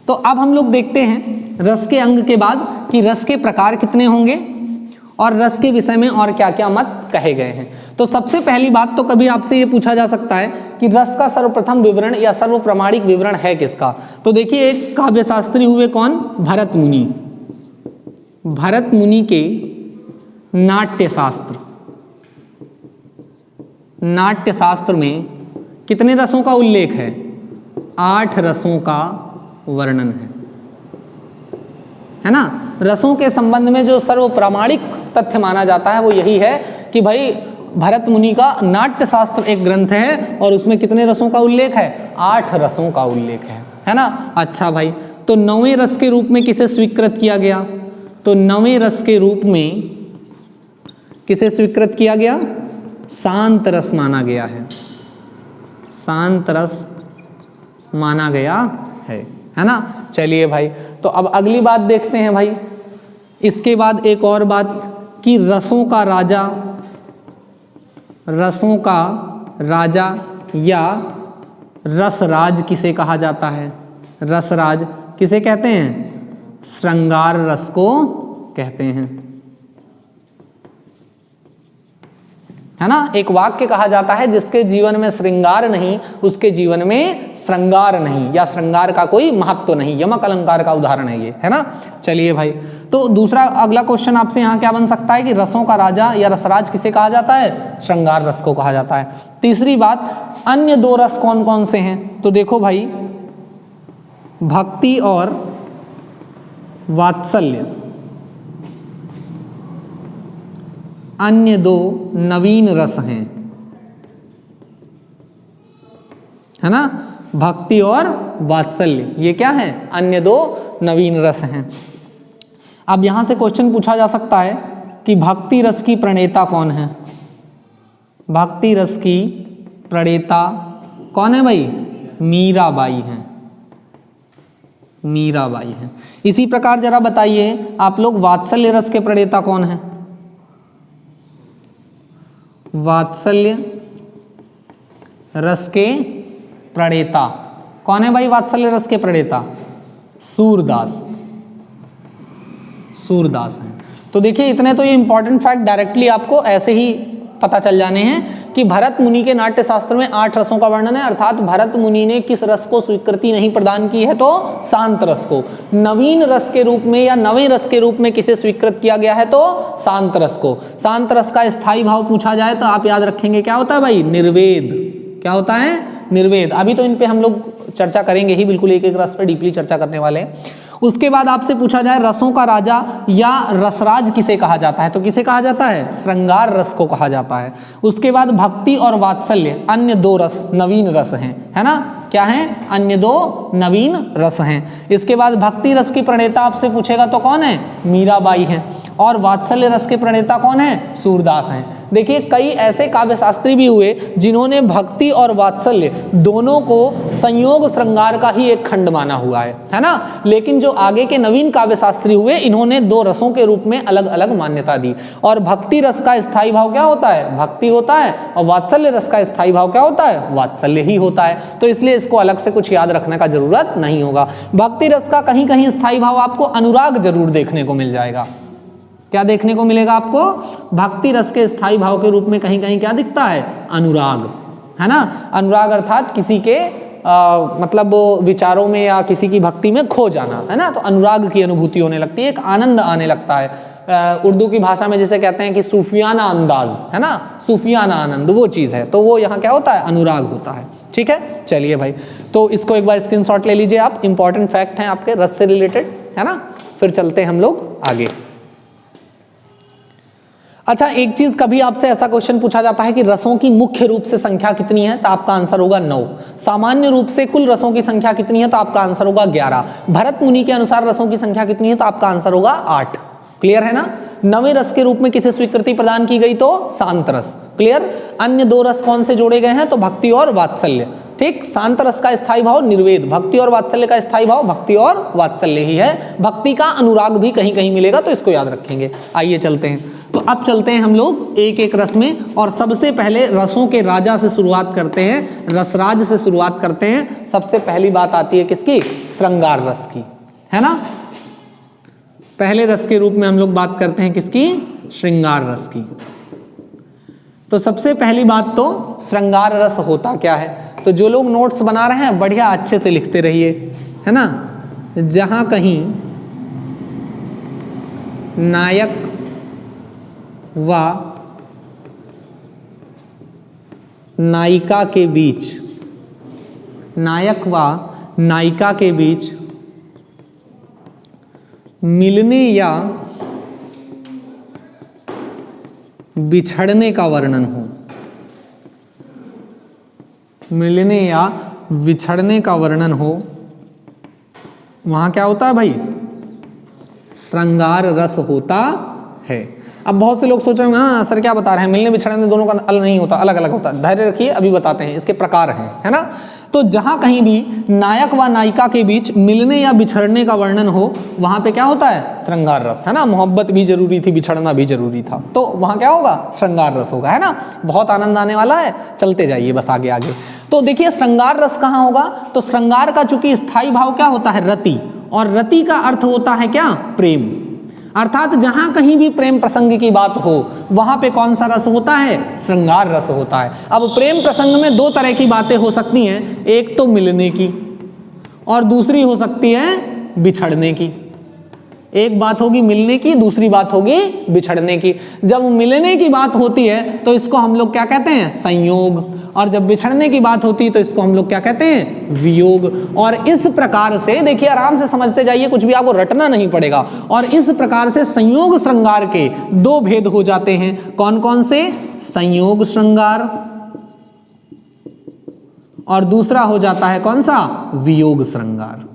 तो अब हम लोग देखते हैं रस के अंग के बाद कि रस के प्रकार कितने होंगे और रस के विषय में और क्या क्या मत कहे गए हैं। तो सबसे पहली बात तो कभी आपसे ये पूछा जा सकता है कि रस का सर्वप्रथम विवरण या सर्व प्रमाणिक विवरण है किसका? तो देखिए, एक काव्यशास्त्री हुए कौन? भरत मुनि। भरत मुनि के नाट्यशास्त्र, नाट्यशास्त्र में कितने रसों का उल्लेख है? 8 रसों का वर्णन है ना। रसों के संबंध में जो सर्व प्रामाणिक तथ्य माना जाता है वो यही है कि भाई भरत मुनि का नाट्यशास्त्र एक ग्रंथ है और उसमें कितने रसों का उल्लेख है? 8 रसों का उल्लेख है ना। अच्छा भाई, तो 9वें रस के रूप में किसे स्वीकृत किया गया? तो 9वें रस के रूप में किसे स्वीकृत किया गया? शांत रस माना गया है। शांत रस माना गया है ना। चलिए भाई, तो अब अगली बात देखते हैं भाई। इसके बाद एक और बात कि रसों का राजा, रसों का राजा या रसराज किसे कहा जाता है? रसराज किसे कहते हैं? श्रृंगार रस को कहते हैं, है ना। एक वाक्य कहा जाता है जिसके जीवन में श्रृंगार नहीं, उसके जीवन में श्रृंगार नहीं, या श्रृंगार का कोई महत्व नहीं। यमक अलंकार का उदाहरण है ये, है ना। चलिए भाई, तो दूसरा अगला क्वेश्चन आपसे यहाँ क्या बन सकता है कि रसों का राजा या रसराज किसे कहा जाता है? श्रृंगार रस को कहा जाता है। तीसरी बात, अन्य 2 रस कौन कौन से हैं? तो देखो भाई, भक्ति और वात्सल्य अन्य 2 नवीन रस हैं, है ना। भक्ति और वात्सल्य ये क्या है? अन्य 2 नवीन रस हैं। अब यहां से क्वेश्चन पूछा जा सकता है कि भक्ति रस की प्रणेता कौन है? भक्ति रस की प्रणेता कौन है भाई? मीराबाई हैं। मीराबाई हैं। इसी प्रकार जरा बताइए आप लोग, वात्सल्य रस के प्रणेता कौन है? वात्सल्य रस के प्रणेता कौन है भाई? वात्सल्य रस के प्रणेता सूरदास, सूरदास हैं। तो देखिए इतने तो ये इंपॉर्टेंट फैक्ट डायरेक्टली आपको ऐसे ही पता चल जाने हैं कि भरत मुनि के नाट्य शास्त्र में 8 रसों का वर्णन है, अर्थात भरत मुनि ने किस रस को स्वीकृति नहीं प्रदान की है? तो शांत रस को। नवीन रस के रूप में या नवे रस के रूप में किसे स्वीकृत किया गया है? तो शांत रस को। शांत रस का स्थायी भाव पूछा जाए तो आप याद रखेंगे क्या होता है भाई? निर्वेद। क्या होता है? निर्वेद। अभी तो इन पे हम लोग चर्चा करेंगे ही, बिल्कुल एक एक रस पर डीपली चर्चा करने वाले हैं। उसके बाद आपसे पूछा जाए रसों का राजा या रसराज किसे कहा जाता है? तो किसे कहा जाता है? श्रृंगार रस को कहा जाता है। उसके बाद भक्ति और वात्सल्य अन्य 2 रस नवीन रस हैं, है ना? क्या हैं? अन्य 2 नवीन रस हैं। इसके बाद भक्ति रस की प्रणेता आपसे पूछेगा तो कौन है? मीराबाई हैं। और वात्सल्य रस के प्रणेता कौन है? सूरदास हैं। देखिए कई ऐसे काव्यशास्त्री भी हुए जिन्होंने भक्ति और वात्सल्य दोनों को संयोग श्रृंगार का ही एक खंड माना हुआ है ना? लेकिन जो आगे के नवीन काव्यशास्त्री हुए इन्होंने 2 रसों के रूप में अलग अलग मान्यता दी। और भक्ति रस का स्थायी भाव क्या होता है? भक्ति होता है। और वात्सल्य रस का स्थायी भाव क्या होता है? वात्सल्य ही होता है। तो इसलिए इसको अलग से कुछ याद रखने का जरूरत नहीं होगा। भक्ति रस का कहीं कहीं स्थायी भाव आपको अनुराग जरूर देखने को मिल जाएगा। क्या देखने को मिलेगा आपको? भक्ति रस के स्थायी भाव के रूप में कहीं कहीं क्या दिखता है? अनुराग, है ना? अनुराग अर्थात किसी के मतलब विचारों में या किसी की भक्ति में खो जाना, है ना? तो अनुराग की अनुभूति होने लगती है, एक आनंद आने लगता है। उर्दू की भाषा में जिसे कहते हैं कि सूफियाना अंदाज, है ना? सूफियाना आनंद, वो चीज़ है। तो वो यहाँ क्या होता है? अनुराग होता है। ठीक है, चलिए भाई, तो इसको एक बार स्क्रीनशॉट ले लीजिए आप। इंपॉर्टेंट फैक्ट हैं आपके रस से रिलेटेड, है ना? फिर चलते हैं हम लोग आगे। अच्छा, एक चीज कभी आपसे ऐसा क्वेश्चन पूछा जाता है कि रसों की मुख्य रूप से संख्या कितनी है? तो आपका आंसर होगा 9। सामान्य रूप से कुल रसों की संख्या कितनी है? तो आपका आंसर होगा 11। भरत मुनि के अनुसार रसों की संख्या कितनी है? तो आपका आंसर होगा 8। क्लियर है ना? नवे रस के रूप में किसे स्वीकृति प्रदान की गई? तो शांत रस। क्लियर? अन्य 2 रस कौन से जोड़े गए हैं? तो भक्ति और वात्सल्य। ठीक, शांत रस का स्थायी भाव निर्वेद, भक्ति और वात्सल्य का स्थायी भाव भक्ति और वात्सल्य ही है। भक्ति का अनुराग भी कहीं कहीं मिलेगा, तो इसको याद रखेंगे। आइए चलते हैं। तो अब चलते हैं हम लोग एक एक रस में, और सबसे पहले रसों के राजा से शुरुआत करते हैं, रसराज से शुरुआत करते हैं। सबसे पहली बात आती है किसकी? श्रृंगार रस की, है ना? पहले रस के रूप में हम लोग बात करते हैं किसकी? श्रृंगार रस की। तो सबसे पहली बात तो श्रृंगार रस होता क्या है? तो जो लोग नोट्स बना रहे हैं बढ़िया अच्छे से लिखते रहिए, है ना? जहां कहीं नायक व नायिका के बीच, नायक व नायिका के बीच मिलने या बिछड़ने का वर्णन हो, मिलने या बिछड़ने का वर्णन हो, वहां क्या होता है भाई? श्रृंगार रस होता है। अब बहुत से लोग सोच रहे हैं हाँ सर क्या बता रहे हैं, मिलने बिछड़ने दोनों का अलग नहीं होता, अलग अलग होता है। धैर्य रखिए, अभी बताते हैं, इसके प्रकार हैं, है ना? तो जहां कहीं भी नायक व नायिका के बीच मिलने या बिछड़ने का वर्णन हो, वहां पे क्या होता है? श्रृंगार रस, है ना? मोहब्बत भी जरूरी थी, बिछड़ना भी जरूरी था, तो वहां क्या होगा? श्रृंगार रस होगा, है ना? बहुत आनंद आने वाला है, चलते जाइए बस आगे आगे। तो देखिए श्रृंगार रस कहाँ होगा? तो श्रृंगार का चूंकि स्थायी भाव क्या होता है? रति, और रति का अर्थ होता है क्या? प्रेम। अर्थात जहां कहीं भी प्रेम प्रसंग की बात हो वहां पे कौन सा रस होता है? श्रृंगार रस होता है। अब प्रेम प्रसंग में 2 तरह की बातें हो सकती हैं, एक तो मिलने की और दूसरी हो सकती है बिछड़ने की। एक बात होगी मिलने की, दूसरी बात होगी बिछड़ने की। जब मिलने की बात होती है तो इसको हम लोग क्या कहते हैं? संयोग, और जब बिछड़ने की बात होती है तो इसको हम लोग क्या कहते हैं? वियोग। और इस प्रकार से देखिए, आराम से समझते जाइए, कुछ भी आपको रटना नहीं पड़ेगा। और इस प्रकार से संयोग श्रृंगार के 2 भेद हो जाते हैं। कौन कौन से? संयोग श्रृंगार, और दूसरा हो जाता है कौन सा? वियोग श्रृंगार।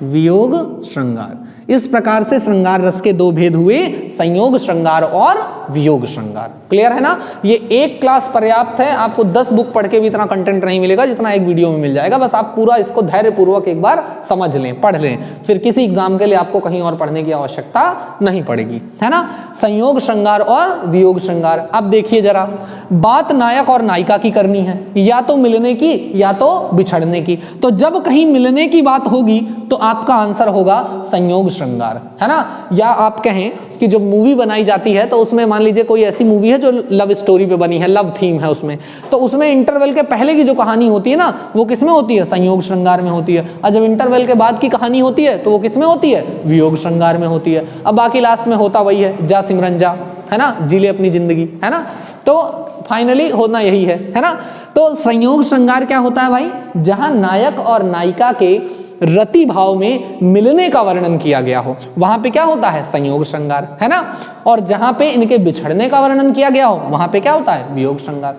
वियोग श्रृंगार। इस प्रकार से श्रृंगार रस के 2 भेद हुए, संयोग श्रृंगार और वियोग श्रृंगार। क्लियर है ना? ये एक क्लास पर्याप्त है, आपको 10 बुक पढ़ के भी इतना कंटेंट नहीं मिलेगा जितना एक वीडियो में मिल जाएगा। बस आप पूरा इसको धैर्यपूर्वक एक बार समझ लें, पढ़ लें, फिर किसी एग्जाम के लिए आपको कहीं और पढ़ने की आवश्यकता नहीं पड़ेगी, है ना? संयोग श्रृंगार और वियोग श्रृंगार। अब देखिए जरा, बात नायक और नायिका की करनी है, या तो मिलने की या तो बिछड़ने की। तो जब कहीं मिलने की बात होगी तो आपका आंसर होगा संयोग श्रृंगार, है ना? या आप कहें कि जो मूवी बनाई जाती है तो उसमें मान लीजिए कोई ऐसी मूवी है जो लव स्टोरी पे बनी है, लव थीम है उसमें, तो उसमें इंटरवल के पहले की जो कहानी होती है ना, वो किसमें होती है? संयोग श्रृंगार में होती है। और जब इंटरवल के बाद की कहानी होती है तो वो किसमें होती है? वियोग श्रृंगार में होती है। अब बाकी लास्ट में होता वही है, जा सिमरन जा, है ना, जी ले अपनी जिंदगी, है ना? तो फाइनली होना यही है ना? तो संयोग श्रृंगार क्या होता है भाई? जहां नायक और नायिका के रति भाव में मिलने का वर्णन किया गया हो, वहां पे क्या होता है? संयोग श्रृंगार, है ना? और जहां पे इनके बिछड़ने का वर्णन किया गया हो, वहां पे क्या होता है? वियोग श्रृंगार।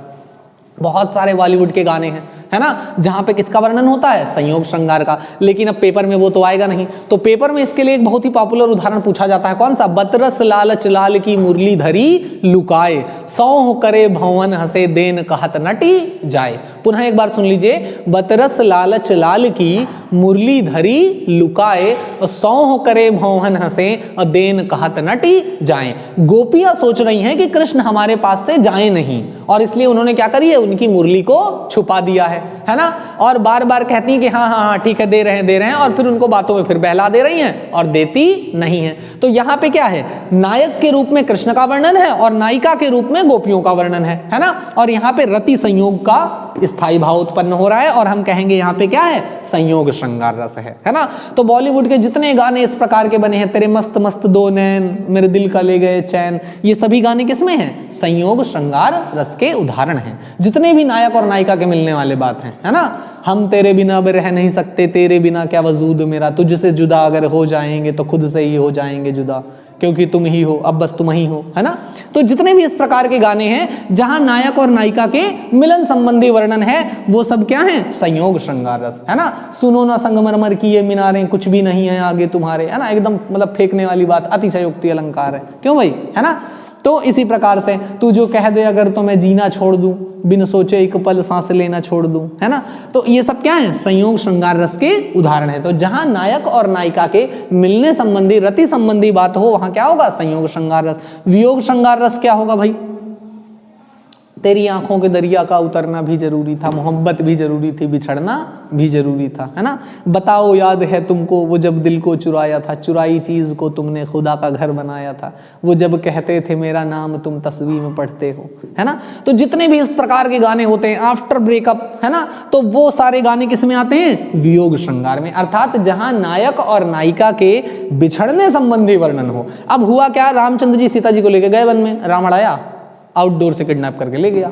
बहुत सारे बॉलीवुड के गाने हैं, है ना, जहां पे किसका वर्णन होता है? संयोग श्रृंगार का। लेकिन अब पेपर में वो तो आएगा नहीं, तो पेपर में इसके लिए एक बहुत ही पॉपुलर उदाहरण पूछा जाता है, कौन सा? बतरस लालच लाल की मुरली धरी लुकाए, सौह करे भवन हंसे देन कहत नटी जाए। पुनः एक बार सुन लीजिए, बतरस लालच लाल की मुरली धरी लुकाए, सौह करे भवन हंसे देन कहत नटी जाए। गोपियां सोच रही हैं कि कृष्ण हमारे पास से जाए नहीं, और इसलिए उन्होंने क्या करी है? उनकी मुरली को छुपा दिया है ना? और बार बार कहती हैं कि हाँ हाँ हाँ ठीक है, दे रहे हैं, और फिर उनको बातों में फिर बहला दे रही हैं और देती नहीं है। तो यहाँ पे क्या है? नायक के रूप में कृष्ण का वर्णन है और नायिका के रूप में गोपियों का वर्णन है ना? और यहाँ पे रति संयोग का स्थायी भाव उत्पन्न हो रहा है, और हम कहेंगे यहाँ पे क्या है? संयोग श्रृंगार रस है ना? तो बॉलीवुड के जितने गाने इस प्रकार के बने हैं, तेरे मस्त मस्त दो नैन, मेरे दिल का ले गए चैन, ये सभी गाने किसमें हैं? संयोग श्रृंगार रस के उदाहरण हैं। जितने भी नायक और नायिका के मिलने वाले बात हैं, है ना? हम तेरे बिना अब रह नहीं सकते, तेरे बिना क्या वजूद मेरा, तुझसे जुदा अगर हो जाएंगे तो खुद से ही हो जाएंगे जुदा, क्योंकि तुम ही हो, अब बस तुम ही हो, है ना? तो जितने भी इस प्रकार के गाने हैं जहां नायक और नायिका के मिलन संबंधी वर्णन है, वो सब क्या है? संयोग श्रृंगार रस, है ना? सुनो ना संगमरमर की ये मीनारें, कुछ भी नहीं है आगे तुम्हारे, है ना? एकदम मतलब फेंकने वाली बात, अतिशयोक्ति अलंकार है, क्यों भाई, है ना? तो इसी प्रकार से तू जो कह दे अगर तो मैं जीना छोड़ दूं, बिन सोचे एक पल सांस लेना छोड़ दूं, है ना? तो ये सब क्या है? संयोग श्रृंगार रस के उदाहरण है। तो जहां नायक और नायिका के मिलने संबंधी, रति संबंधी बात हो, वहां क्या होगा? संयोग श्रृंगार रस। वियोग श्रृंगार रस क्या होगा भाई? तेरी आंखों के दरिया का उतरना भी जरूरी था, मोहब्बत भी जरूरी थी, बिछड़ना भी जरूरी था, है ना? बताओ याद है तुमको वो जब दिल को चुराया था, चुराई चीज को तुमने खुदा का घर बनाया था, वो जब कहते थे मेरा नाम तुम तस्वीर में पढ़ते हो, है ना? तो जितने भी इस प्रकार के गाने होते हैं आफ्टर ब्रेकअप, है ना, तो वो सारे गाने किस में आते हैं? वियोग श्रृंगार में। अर्थात जहां नायक और नायिका के बिछड़ने संबंधी वर्णन हो। अब हुआ क्या? रामचंद्र जी सीता जी को लेके गए वन में, रावण आया, आउटडोर से किडनैप करके ले गया।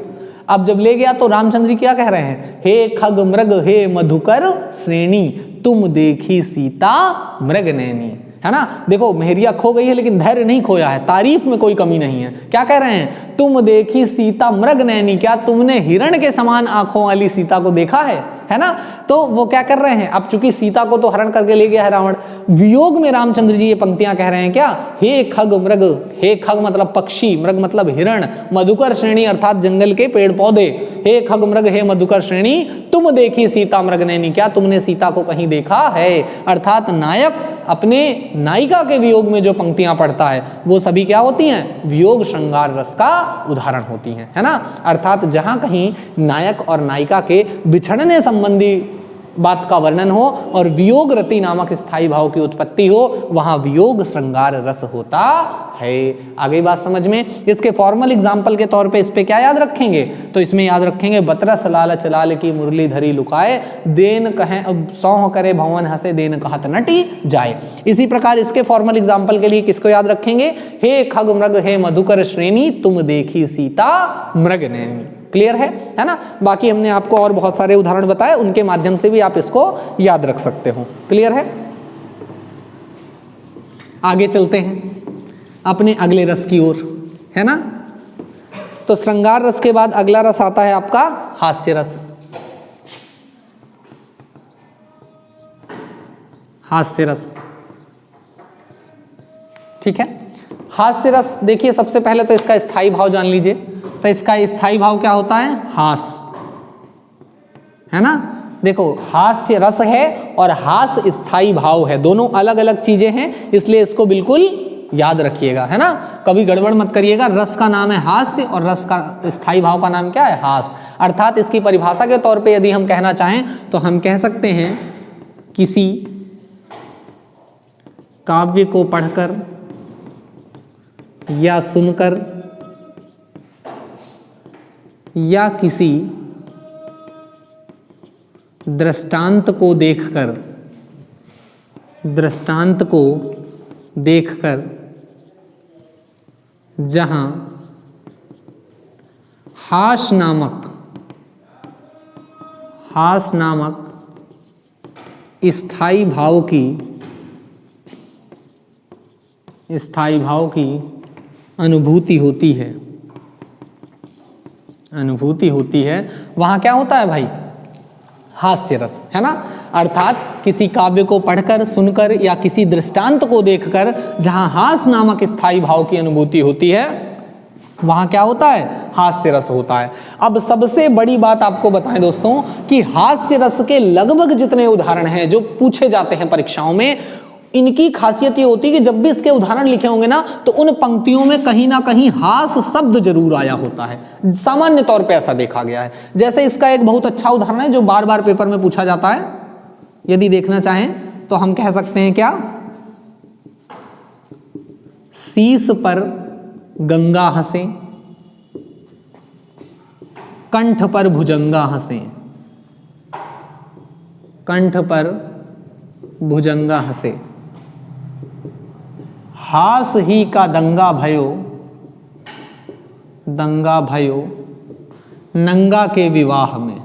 अब जब ले गया तो रामचंद्र जी क्या कह रहे हैं? हे खग मृग हे मधुकर श्रेणी, तुम देखी सीता मृग नैनी, है ना? देखो मेहरिया खो गई है लेकिन धैर्य नहीं खोया है, तारीफ में कोई कमी नहीं है। क्या कह रहे हैं? तुम देखी सीता मृग नैनी, क्या तुमने हिरण के समान आंखों वाली सीता को देखा है ना? तो वो क्या कर रहे हैं? अब चूंकि सीता को तो हरण करके ले गया है रावण, वियोग में रामचंद्र जी ये पंक्तियां कह रहे हैं क्या? हे खग मृग, हे खग मतलब पक्षी, मृग मतलब हिरण, मधुकर श्रेणी अर्थात जंगल के पेड़ पौधे, हे खग मृग हे मधुकर श्रेणी, तुम देखी सीता मृग नैनी, क्या तुमने सीता को कहीं देखा है? अर्थात नायक अपने नायिका के वियोग में जो पंक्तियां पढ़ता है वो सभी क्या होती हैं? वियोग श्रृंगार रस का उदाहरण होती हैं, है ना? अर्थात जहां कहीं नायक और नायिका के बिछड़ने संबंधी बात का वर्णन हो और वियोग रति नामक स्थायी भाव की उत्पत्ति हो, वहां वियोग श्रृंगार रस होता है। आगे बात समझ में? इसके फॉर्मल एग्जाम्पल के तौर पे इस पे क्या याद रखेंगे? तो इसमें याद रखेंगे बतरस लालच लाल की मुरली धरी लुकाए, देन कहें सौह करे भवन हंसे देन कहत नटी जाए। इसी प्रकार इसके फॉर्मल एग्जाम्पल के लिए किसको याद रखेंगे? हे खग मृग हे मधुकर श्रेणी, तुम देखी सीता मृग नैनी। क्लियर है ना? बाकी हमने आपको और बहुत सारे उदाहरण बताए, उनके माध्यम से भी आप इसको याद रख सकते हो। क्लियर है? आगे चलते हैं अपने अगले रस की ओर, है ना? तो श्रृंगार रस के बाद अगला रस आता है आपका हास्य रस। हास्य रस, ठीक है? हास्य रस देखिए, सबसे पहले तो इसका स्थायी भाव जान लीजिए। तो इसका स्थायी भाव क्या होता है? हास, है ना। देखो हास्य रस है और हास्य स्थायी भाव है, दोनों अलग अलग चीजें हैं, इसलिए इसको बिल्कुल याद रखिएगा, है ना। कभी गड़बड़ मत करिएगा। रस का नाम है हास्य और रस का स्थायी भाव का नाम क्या है? हास। अर्थात इसकी परिभाषा के तौर पे यदि हम कहना चाहें तो हम कह सकते हैं किसी काव्य को पढ़कर या सुनकर या किसी दृष्टांत को देखकर जहां हास नामक स्थायी भाव की अनुभूति होती है, वहां क्या होता है भाई? हास्य रस, है ना। अर्थात किसी काव्य को पढ़कर, सुनकर या किसी दृष्टांत को देखकर जहां हास नामक स्थायी भाव की अनुभूति होती है, वहां क्या होता है? हास्य रस होता है। अब सबसे बड़ी बात आपको बताएं दोस्तों कि हास्य रस के लगभग जितने उदाहरण हैं जो पूछे जाते हैं परीक्षाओं में, इनकी खासियत ये होती है कि जब भी इसके उदाहरण लिखे होंगे ना, तो उन पंक्तियों में कहीं ना कहीं हास शब्द जरूर आया होता है। सामान्य तौर पे ऐसा देखा गया है। जैसे इसका एक बहुत अच्छा उदाहरण है जो बार बार पेपर में पूछा जाता है, यदि देखना चाहें तो हम कह सकते हैं क्या? शीश पर गंगा हंसे, कंठ पर भुजंगा हंसे, कंठ पर भुजंगा हंसे, हास ही का दंगा भयो नंगा के विवाह में,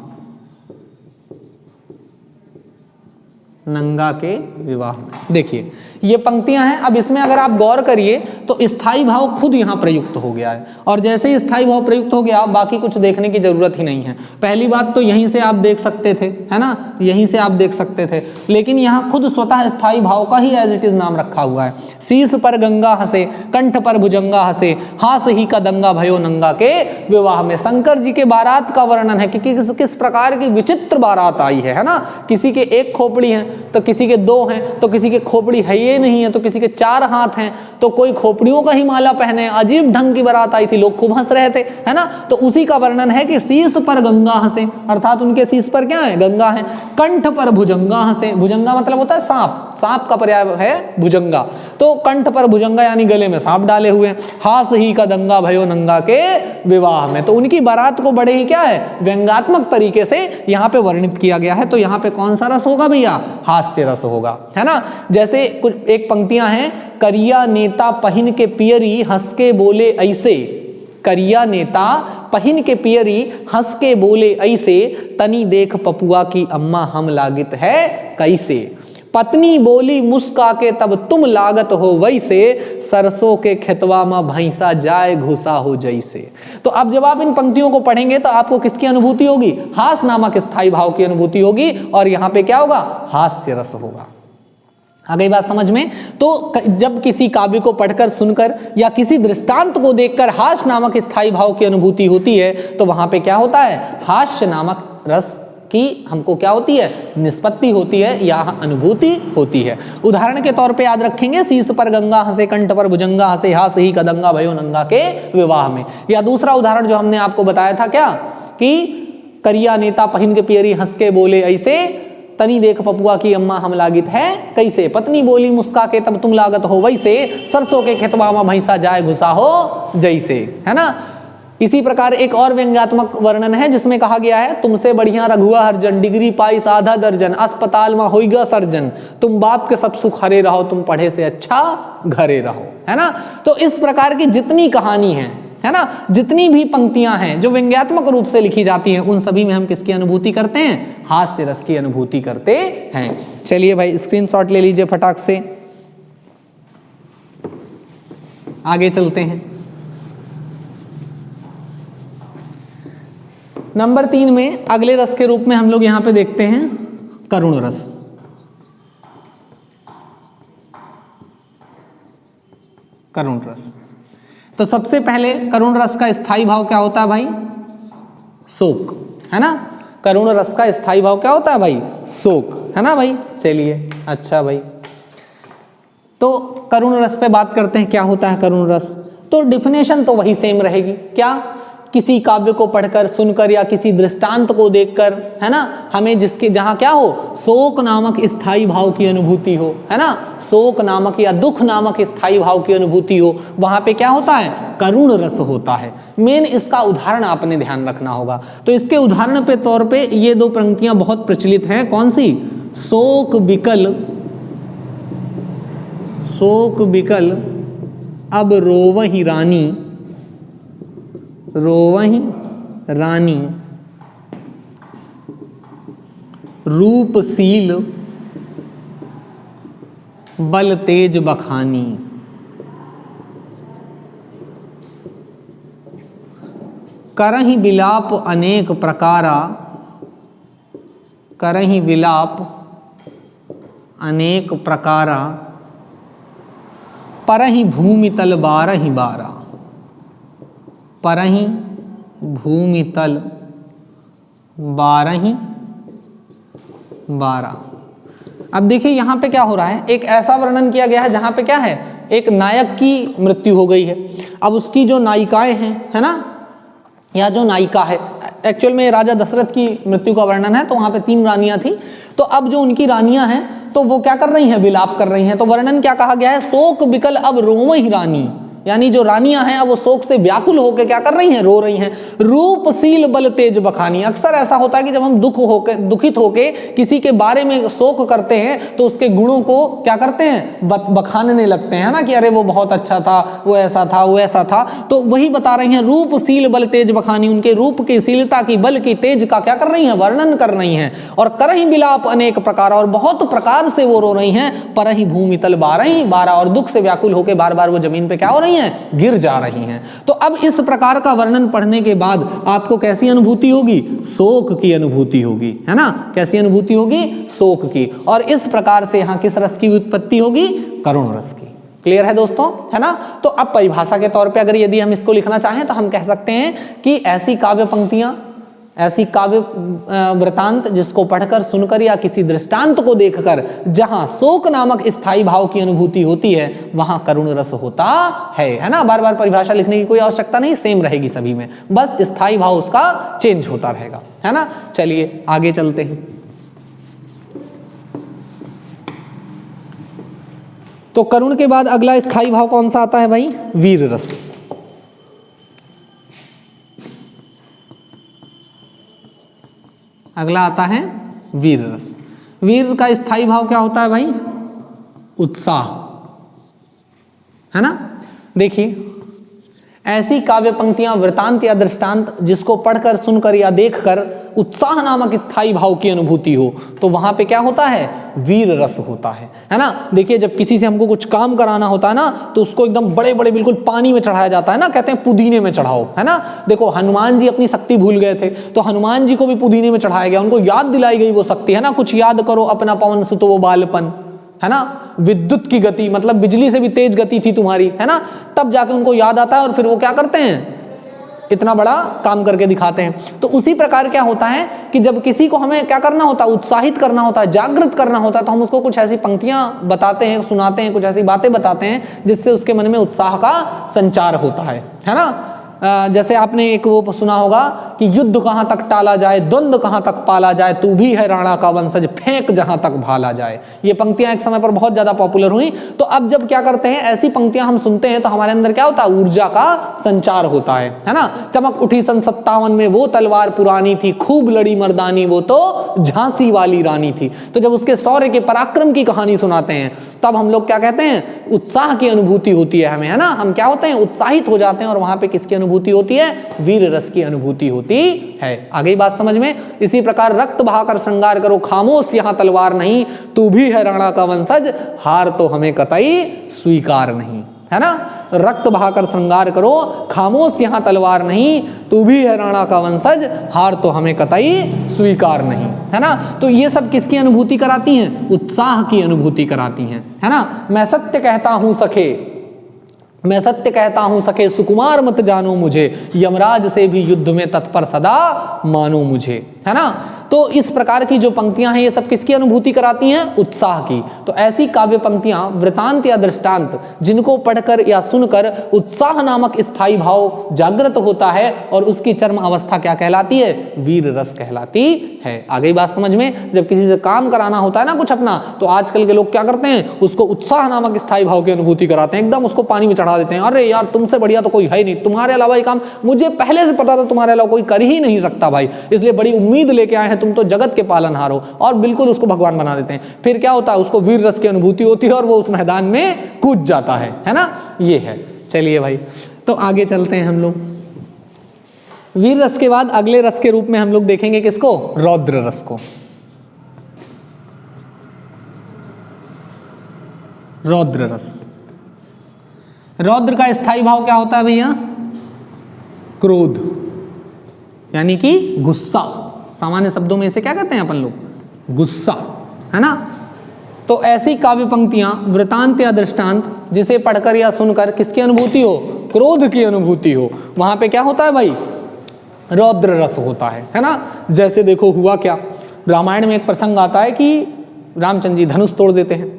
नंगा के विवाह में। देखिए ये पंक्तियां हैं। अब इसमें अगर आप गौर करिए तो स्थायी भाव खुद यहां प्रयुक्त हो गया है, और जैसे ही स्थायी भाव प्रयुक्त हो गया बाकी कुछ देखने की जरूरत ही नहीं है। पहली बात तो यहीं से आप देख सकते थे, है ना, यहीं से आप देख सकते थे, लेकिन यहां खुद स्वतः स्थायी भाव का ही एज इट इज नाम रखा हुआ है। शीश पर गंगा हंसे, कंठ पर भुजंगा हंसे, हास ही का दंगा भयो नंगा के विवाह में। शंकर जी के बारात का वर्णन है कि किस प्रकार की विचित्र बारात आई है ना। किसी के एक खोपड़ी है तो किसी के दो हैं, तो किसी के खोपड़ी है ये नहीं है, तो किसी के 4 हाथ हैं, तो कोई खोपड़ियों का ही माला पहने, अजीब ढंग की बारात आई थी, लोग खूब हंस रहे थे, है ना। तो उसी का वर्णन है कि शीश पर गंगा हंसे, अर्थात उनके शीश पर क्या है? गंगा है। कंठ पर भुजंगा हंसे, भुजंगा मतलब होता है सांप, सांप का पर्याय है भुजंगा, तो कंठ पर भुजंगा यानी गले में सांप डाले हुए। हास ही का दंगा भयो नंगा के विवाह में, तो उनकी बारात को बड़े ही क्या है? व्यंग्यात्मक तरीके से यहाँ पे वर्णित किया गया है। तो यहाँ पे कौन सा रस होगा भैया? हास्य रस होगा, है ना। जैसे कुछ एक पंक्तियां हैं, करिया नेता पहिन के पियरी हंस के बोले ऐसे, करिया नेता पहिन के पियरी हंस के बोले ऐसे, तनी देख पपुआ की अम्मा हम लागित है कैसे। पत्नी बोली मुस्का के तब तुम लागत हो वैसे, सरसों के खेतवा में भैंसा जाए घुसा हो जैसे। तो अब जब आप इन पंक्तियों को पढ़ेंगे तो आपको किसकी अनुभूति होगी? हास नामक स्थायी भाव की अनुभूति होगी, और यहाँ पे क्या होगा? हास्य रस होगा। आ गई बात समझ में? तो जब किसी काव्य को पढ़कर, सुनकर या किसी दृष्टांत को देखकर हास नामक स्थायी भाव की अनुभूति होती है, तो वहां पे क्या होता है? हास्य नामक रस की हमको क्या होती है? निष्पत्ति होती है या अनुभूति होती है। उदाहरण के तौर पे याद रखेंगे, शीश पर गंगा हंसे, कंठ पर भुजंगा हंसे, हास ही का दंगा भयो नंगा के विवाह में। या दूसरा उदाहरण जो हमने आपको बताया था क्या, कि करिया नेता पहिन के पियरी हंस के बोले ऐसे, तनी देख पपुआ की अम्मा हम लागित है कैसे। पत्नी बोली मुस्का के तब तुम लागत हो वैसे, सरसों के खेतवा में भैंसा जाए घुसा हो जैसे, है ना। इसी प्रकार एक और व्यंग्यात्मक वर्णन है जिसमें कहा गया है, तुमसे बढ़िया रघुआ हरजन, डिग्री पाई आधा दर्जन, अस्पताल में होइगा सर्जन, तुम बाप के सब सुख हरे रहो, तुम पढ़े से अच्छा घरे रहो, है ना। तो इस प्रकार की जितनी कहानी है ना, जितनी भी पंक्तियां हैं जो व्यंग्यात्मक रूप से लिखी जाती हैं, उन सभी में हम किसकी अनुभूति करते हैं? हास्य रस की अनुभूति करते हैं। चलिए भाई स्क्रीनशॉट ले लीजिए फटाक से, आगे चलते हैं। नंबर 3 में अगले रस के रूप में हम लोग यहां पे देखते हैं करुण रस। करुण रस। तो सबसे पहले करुण रस का स्थायी भाव क्या होता है भाई? शोक, है ना। करुण रस का स्थायी भाव क्या होता है भाई? शोक, है ना भाई। चलिए अच्छा भाई, तो करुण रस पे बात करते हैं, क्या होता है करुण रस। तो डिफिनेशन तो वही सेम रहेगी, क्या? किसी काव्य को पढ़कर, सुनकर या किसी दृष्टांत को देखकर, है ना, हमें जिसके जहाँ क्या हो, शोक नामक स्थायी भाव की अनुभूति हो, है ना, शोक नामक या दुख नामक स्थायी भाव की अनुभूति हो, वहाँ पे क्या होता है? करुण रस होता है। मेन इसका उदाहरण आपने ध्यान रखना होगा। तो इसके उदाहरण पे तौर पे ये दो पंक्तियां बहुत प्रचलित हैं, कौन सी? शोक बिकल अब रोवहि रानी रूपशील बल तेज बखानी। करहि विलाप अनेक प्रकारा, करहि विलाप अनेक प्रकारा, परहि भूमि तल बारहि बारा, परहि भूमि तल बारहि बारा। अब देखिए यहाँ पे क्या हो रहा है, एक ऐसा वर्णन किया गया है जहाँ पे क्या है, एक नायक की मृत्यु हो गई है। अब उसकी जो नायिकाएं हैं, है ना, या जो नायिका है, एक्चुअल में राजा दशरथ की मृत्यु का वर्णन है, तो वहाँ पे 3 रानियां थी। तो अब जो उनकी रानियां हैं तो वो क्या कर रही हैं? विलाप कर रही हैं। तो वर्णन क्या कहा गया है? शोक बिकल अब रोवहि रानी, यानी जो रानियां हैं अब वो शोक से व्याकुल होकर क्या कर रही हैं? रो रही हैं। रूपशील बल तेज बखानी। अक्सर ऐसा होता है कि जब हम दुखित होके किसी के बारे में शोक करते हैं तो उसके गुणों को क्या करते हैं? बखानने लगते हैं, ना, कि अरे वो बहुत अच्छा था, वो ऐसा था, वो ऐसा था। तो वही बता रही हैं, रूपशील बल तेज बखानी, उनके रूप की शीलता की, बल की, तेज का क्या कर रही हैं? वर्णन कर रही हैं। और करहि विलाप अनेक प्रकार, और बहुत प्रकार से वो रो रही हैं। परहि भूमि तल बारहि बारा, और दुख से व्याकुल होकर बार बार वो जमीन पे क्या हो रही हैं? गिर जा रही हैं। तो अब इस प्रकार का वर्णन पढ़ने के बाद आपको कैसी अनुभूति होगी? शोक की अनुभूति होगी, है ना। कैसी अनुभूति होगी? शोक की। और इस प्रकार से यहाँ किस रस की उत्पत्ति होगी? करुण रस की। क्लियर है दोस्तों, है ना। तो अब परिभाषा के तौर पे अगर यदि हम इसको लिखना चाहें तो हम कह सकते हैं कि ऐसी काव्य पंक्तियां, ऐसी काव्य वृतांत जिसको पढ़कर, सुनकर या किसी दृष्टांत को देखकर जहां शोक नामक स्थायी भाव की अनुभूति होती है वहां करुण रस होता है ना। बार बार परिभाषा लिखने की कोई आवश्यकता नहीं, सेम रहेगी सभी में, बस स्थायी भाव उसका चेंज होता रहेगा, है ना। चलिए आगे चलते हैं। तो करुण के बाद अगला स्थायी भाव कौन सा आता है भाई? वीर रस। अगला आता है वीर रस। वीर का स्थायी भाव क्या होता है भाई? उत्साह, है ना। देखिए ऐसी काव्य पंक्तियां, वृतांत या दृष्टांत जिसको पढ़कर, सुनकर या देखकर उत्साह नामक स्थायी भाव की अनुभूति हो, तो वहां पे क्या होता है? वीर रस होता है ना। देखिए जब किसी से हमको कुछ काम कराना होता है ना, तो उसको एकदम बड़े बड़े बिल्कुल पानी में चढ़ाया जाता है ना, कहते हैं पुदीने में चढ़ाओ, है ना। देखो हनुमान जी अपनी शक्ति भूल गए थे, तो हनुमान जी को भी पुदीने में चढ़ाया गया, उनको याद दिलाई गई वो शक्ति, है ना। कुछ याद करो अपना पवन सुत वो बालपन, है ना। विद्युत की गति, मतलब बिजली से भी तेज गति थी तुम्हारी, है ना। तब जाके उनको याद आता है और फिर वो क्या करते हैं? इतना बड़ा काम करके दिखाते हैं। तो उसी प्रकार क्या होता है कि जब किसी को हमें क्या करना होता है? उत्साहित करना होता है, जागृत करना होता है, तो हम उसको कुछ ऐसी पंक्तियां बताते हैं, सुनाते हैं, कुछ ऐसी बातें बताते हैं जिससे उसके मन में उत्साह का संचार होता है ना। जैसे आपने एक वो सुना होगा कि युद्ध कहाँ तक टाला जाए, द्वंद्व कहाँ तक पाला जाए, तू भी है राणा का वंशज, फेंक जहाँ तक भाला जाए। ये पंक्तियां एक समय पर बहुत ज्यादा पॉपुलर हुई। तो अब जब क्या करते हैं, ऐसी पंक्तियां हम सुनते हैं तो हमारे अंदर क्या होता है? ऊर्जा का संचार होता है ना। चमक उठी सन 57 में वो तलवार पुरानी थी, खूब लड़ी मर्दानी वो तो झांसी वाली रानी थी। तो जब उसके शौर्य के पराक्रम की कहानी सुनाते हैं तब हम लोग क्या कहते हैं? उत्साह की अनुभूति होती है हमें, है ना। हम क्या होते हैं? उत्साहित हो जाते हैं। और वहां पे किसकी अनुभूति होती है? वीर रस की अनुभूति होती है। आगे बात समझ में। इसी प्रकार रक्त बहाकर श्रृंगार करो, खामोश यहां तलवार नहीं, तू भी है राणा का वंशज, हार तो हमें कतई स्वीकार नहीं, है ना। रक्त बहाकर श्रृंगार करो, खामोश यहां तलवार नहीं, तू भी है राणा का वंशज, हार तो हमें कतई स्वीकार नहीं, है ना। तो ये सब किसकी अनुभूति कराती हैं? उत्साह की अनुभूति कराती हैं, है ना। मैं सत्य कहता हूं सखे, मैं सत्य कहता हूं सखे सुकुमार मत जानो मुझे, यमराज से भी युद्ध में तत्पर सदा मानो मुझे, है ना। तो इस प्रकार की जो पंक्तियां हैं ये सब किसकी अनुभूति कराती हैं? उत्साह की। तो ऐसी काव्य पंक्तियां वृतांत या दृष्टांत जिनको पढ़कर या सुनकर उत्साह नामक स्थायी भाव जागृत होता है और उसकी चरम अवस्था क्या कहलाती है? वीर रस कहलाती है। आ गई बात समझ में? जब किसी से काम कराना होता है ना कुछ अपना, तो आजकल के लोग क्या करते हैं? उसको उत्साह नामक स्थायी भाव की अनुभूति कराते हैं, एकदम उसको पानी में चढ़ा देते हैं। अरे यार तुमसे बढ़िया तो कोई है ही नहीं, तुम्हारे अलावा ये काम मुझे पहले से पता था, तुम्हारे अलावा कोई कर ही नहीं सकता भाई, इसलिए बड़ी उम्मीद लेके आए हैं, तुम तो जगत के पालनहार हो, और बिल्कुल उसको भगवान बना देते हैं। फिर क्या होता है? उसको वीर रस की अनुभूति होती है और वो उस मैदान में कूद जाता है ना। ये है। चलिए भाई, तो आगे चलते हैं हम लोग। वीर रस के बाद अगले रस के रूप में हम लोग देखेंगे किसको? रौद्र रस को। रौद्र रस, रौद्र का स्थायी भाव क्या होता है भैया? क्रोध, यानी कि गुस्सा। सामान्य शब्दों में इसे क्या कहते हैं अपन लोग? गुस्सा, है ना। तो ऐसी काव्य पंक्तियां वृतांत या दृष्टांत जिसे पढ़कर या सुनकर किसकी अनुभूति हो? क्रोध की अनुभूति हो, वहां पे क्या होता है भाई? रौद्र रस होता है ना। जैसे देखो हुआ क्या, रामायण में एक प्रसंग आता है कि रामचंद्र जी धनुष तोड़ देते हैं।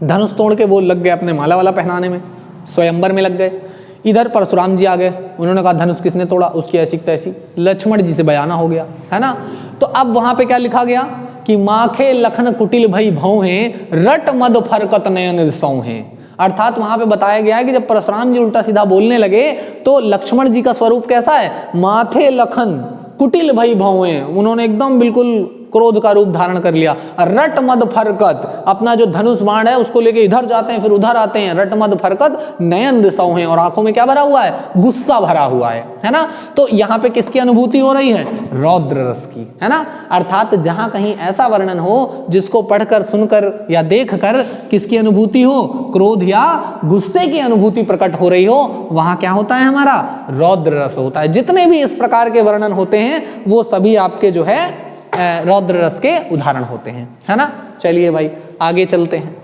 धनुष तोड़ के वो लग गए अपने माला वाला पहनाने में, स्वयंवर में लग गए। इधर परशुराम जी आ गए, उन्होंने कहा धनुष किसने तोड़ा? उसकी ऐसी तैसी। लक्ष्मण जी से बयाना हो गया, है ना। तो अब वहां पे क्या लिखा गया कि माखे लखन कुटिल भई भौं हैं, रट मद फरकत नयन रिसौं हैं। अर्थात वहां पे बताया गया है कि जब परशुराम जी उल्टा सीधा बोलने लगे तो लक्ष्मण जी का स्वरूप कैसा है? माथे लखन कुटिल भई भौं हैं, उन्होंने एकदम बिल्कुल क्रोध का रूप धारण कर लिया। रट मद फरकत, अपना जो धनुष बाण है उसको लेके इधर जाते हैं फिर उधर आते हैं। रट मद फरकत नयन रिसौं हैं, और आंखों में क्या भरा हुआ है? गुस्सा भरा हुआ है ना। तो यहाँ पे किसकी अनुभूति हो रही है? रौद्र रस की, है ना। अर्थात जहां कहीं ऐसा वर्णन हो जिसको पढ़कर सुनकर या देखकर किसकी अनुभूति हो? क्रोध या गुस्से की अनुभूति प्रकट हो रही हो, वहां क्या होता है? हमारा रौद्र रस होता है। जितने भी इस प्रकार के वर्णन होते हैं वो सभी आपके जो है रौद्र रस के उदाहरण होते हैं, है ना। चलिए भाई आगे चलते हैं।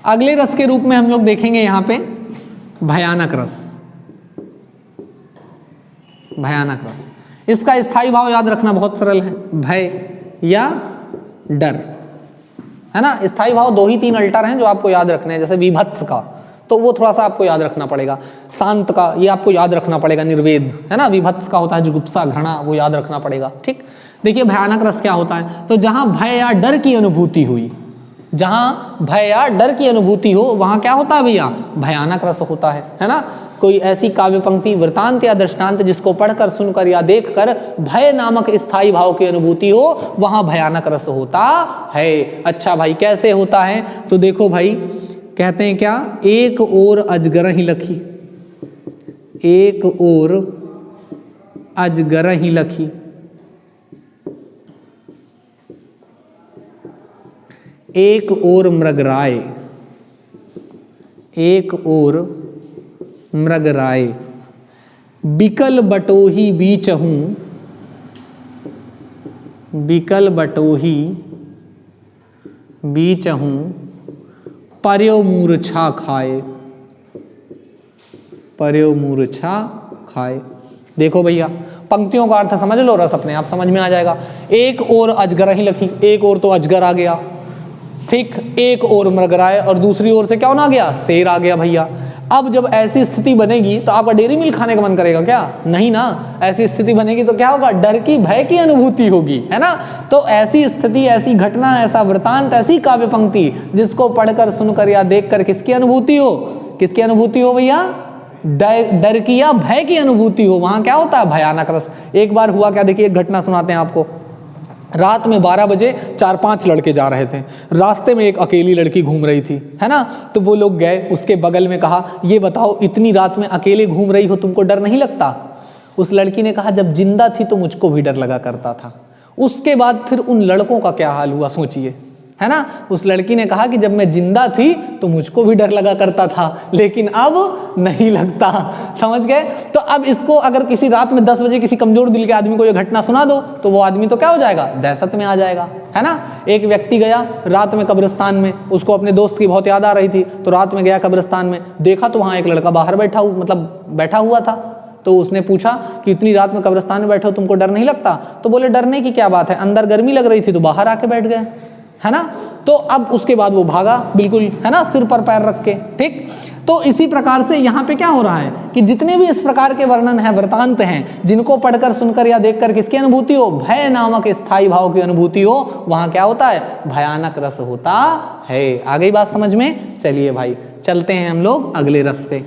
अगले रस के रूप में हम लोग देखेंगे यहां पे भयानक रस। भयानक रस, इसका स्थायी भाव याद रखना बहुत सरल है, भय या डर, है ना। स्थायी भाव 2 ही 3 अल्टर हैं जो आपको याद रखने हैं। जैसे विभत्स का तो वो थोड़ा सा आपको याद रखना पड़ेगा, शांत का ये आपको याद रखना पड़ेगा, निर्वेद, है ना। विभत्स का होता है जुगुप्सा घृणा, वो याद रखना पड़ेगा, ठीक। देखिए भयानक रस क्या होता है? तो जहां भय या डर की अनुभूति हुई, जहां भय या डर की अनुभूति हो वहां क्या होता है भैया? भयानक रस होता है ना। कोई ऐसी काव्य पंक्ति वृतांत या दृष्टांत जिसको पढ़कर सुनकर या देखकर भय नामक स्थायी भाव की अनुभूति हो, वहां भयानक रस होता है। अच्छा भाई कैसे होता है? तो देखो भाई कहते हैं क्या? एक ओर अजगर ही लखी, एक ओर अजगर ही लखी, एक ओर मृगराय, एक ओर मृगराय, बिकल बटोही बीचहूं, बिकल बटोही बीचहूं, पर्यो मूर्छा खाए, पर्यो मूर्छा खाए। देखो भैया पंक्तियों का अर्थ समझ लो, रस अपने आप समझ में आ जाएगा। एक ओर अजगर ही लखी, एक ओर तो अजगर आ गया, ठीक। एक ओर मृगराय और दूसरी ओर से क्या होना आ गया? शेर आ गया भैया। अब जब ऐसी स्थिति बनेगी तो आपका डेयरी मिल्क खाने का मन करेगा क्या? नहीं ना। ऐसी स्थिति बनेगी तो क्या होगा? डर की भय की अनुभूति होगी, है ना। तो ऐसी स्थिति, ऐसी घटना, ऐसा वृतांत, ऐसी काव्य पंक्ति जिसको पढ़कर सुनकर या देखकर किसकी अनुभूति हो? किसकी अनुभूति हो भैया? डर की या भय की अनुभूति हो, वहां क्या होता है? भयानक रस। एक बार हुआ क्या, देखिए एक घटना सुनाते हैं आपको। रात में 12 बजे 4-5 लड़के जा रहे थे, रास्ते में एक अकेली लड़की घूम रही थी, है ना। तो वो लोग गए, उसके बगल में कहा ये बताओ इतनी रात में अकेले घूम रही हो, तुमको डर नहीं लगता? उस लड़की ने कहा जब जिंदा थी तो मुझको भी डर लगा करता था। उसके बाद फिर उन लड़कों का क्या हाल हुआ सोचिए, है ना। उस लड़की ने कहा कि जब मैं जिंदा थी तो मुझको भी डर लगा करता था, लेकिन अब नहीं लगता। समझ गए। तो अब इसको अगर किसी रात में 10 बजे किसी कमजोर दिल के आदमी को ये घटना सुना दो तो वो आदमी तो क्या हो जाएगा, दहशत में आ जाएगा, है ना। एक व्यक्ति गया रात में कब्रिस्तान में, उसको अपने दोस्त की बहुत याद आ रही थी, तो रात में गया कब्रिस्तान में, देखा तो वहाँ एक लड़का बाहर बैठा हुआ था। तो उसने पूछा कि इतनी रात में कब्रिस्तान में बैठे हो, तुमको डर नहीं लगता? तो बोले डरने की क्या बात है, अंदर गर्मी लग रही थी तो बाहर आके बैठ गए, है ना। तो अब उसके बाद वो भागा बिल्कुल, है ना, सिर पर पैर रख के, ठीक। तो इसी प्रकार से यहाँ पे क्या हो रहा है कि जितने भी इस प्रकार के वर्णन हैं, वृतांत हैं, जिनको पढ़कर सुनकर या देखकर किसकी अनुभूति हो, भय नामक स्थायी भाव की अनुभूति हो, वहां क्या होता है, भयानक रस होता है। आ गई बात समझ में। चलिए भाई चलते हैं हम लोग अगले रस पे।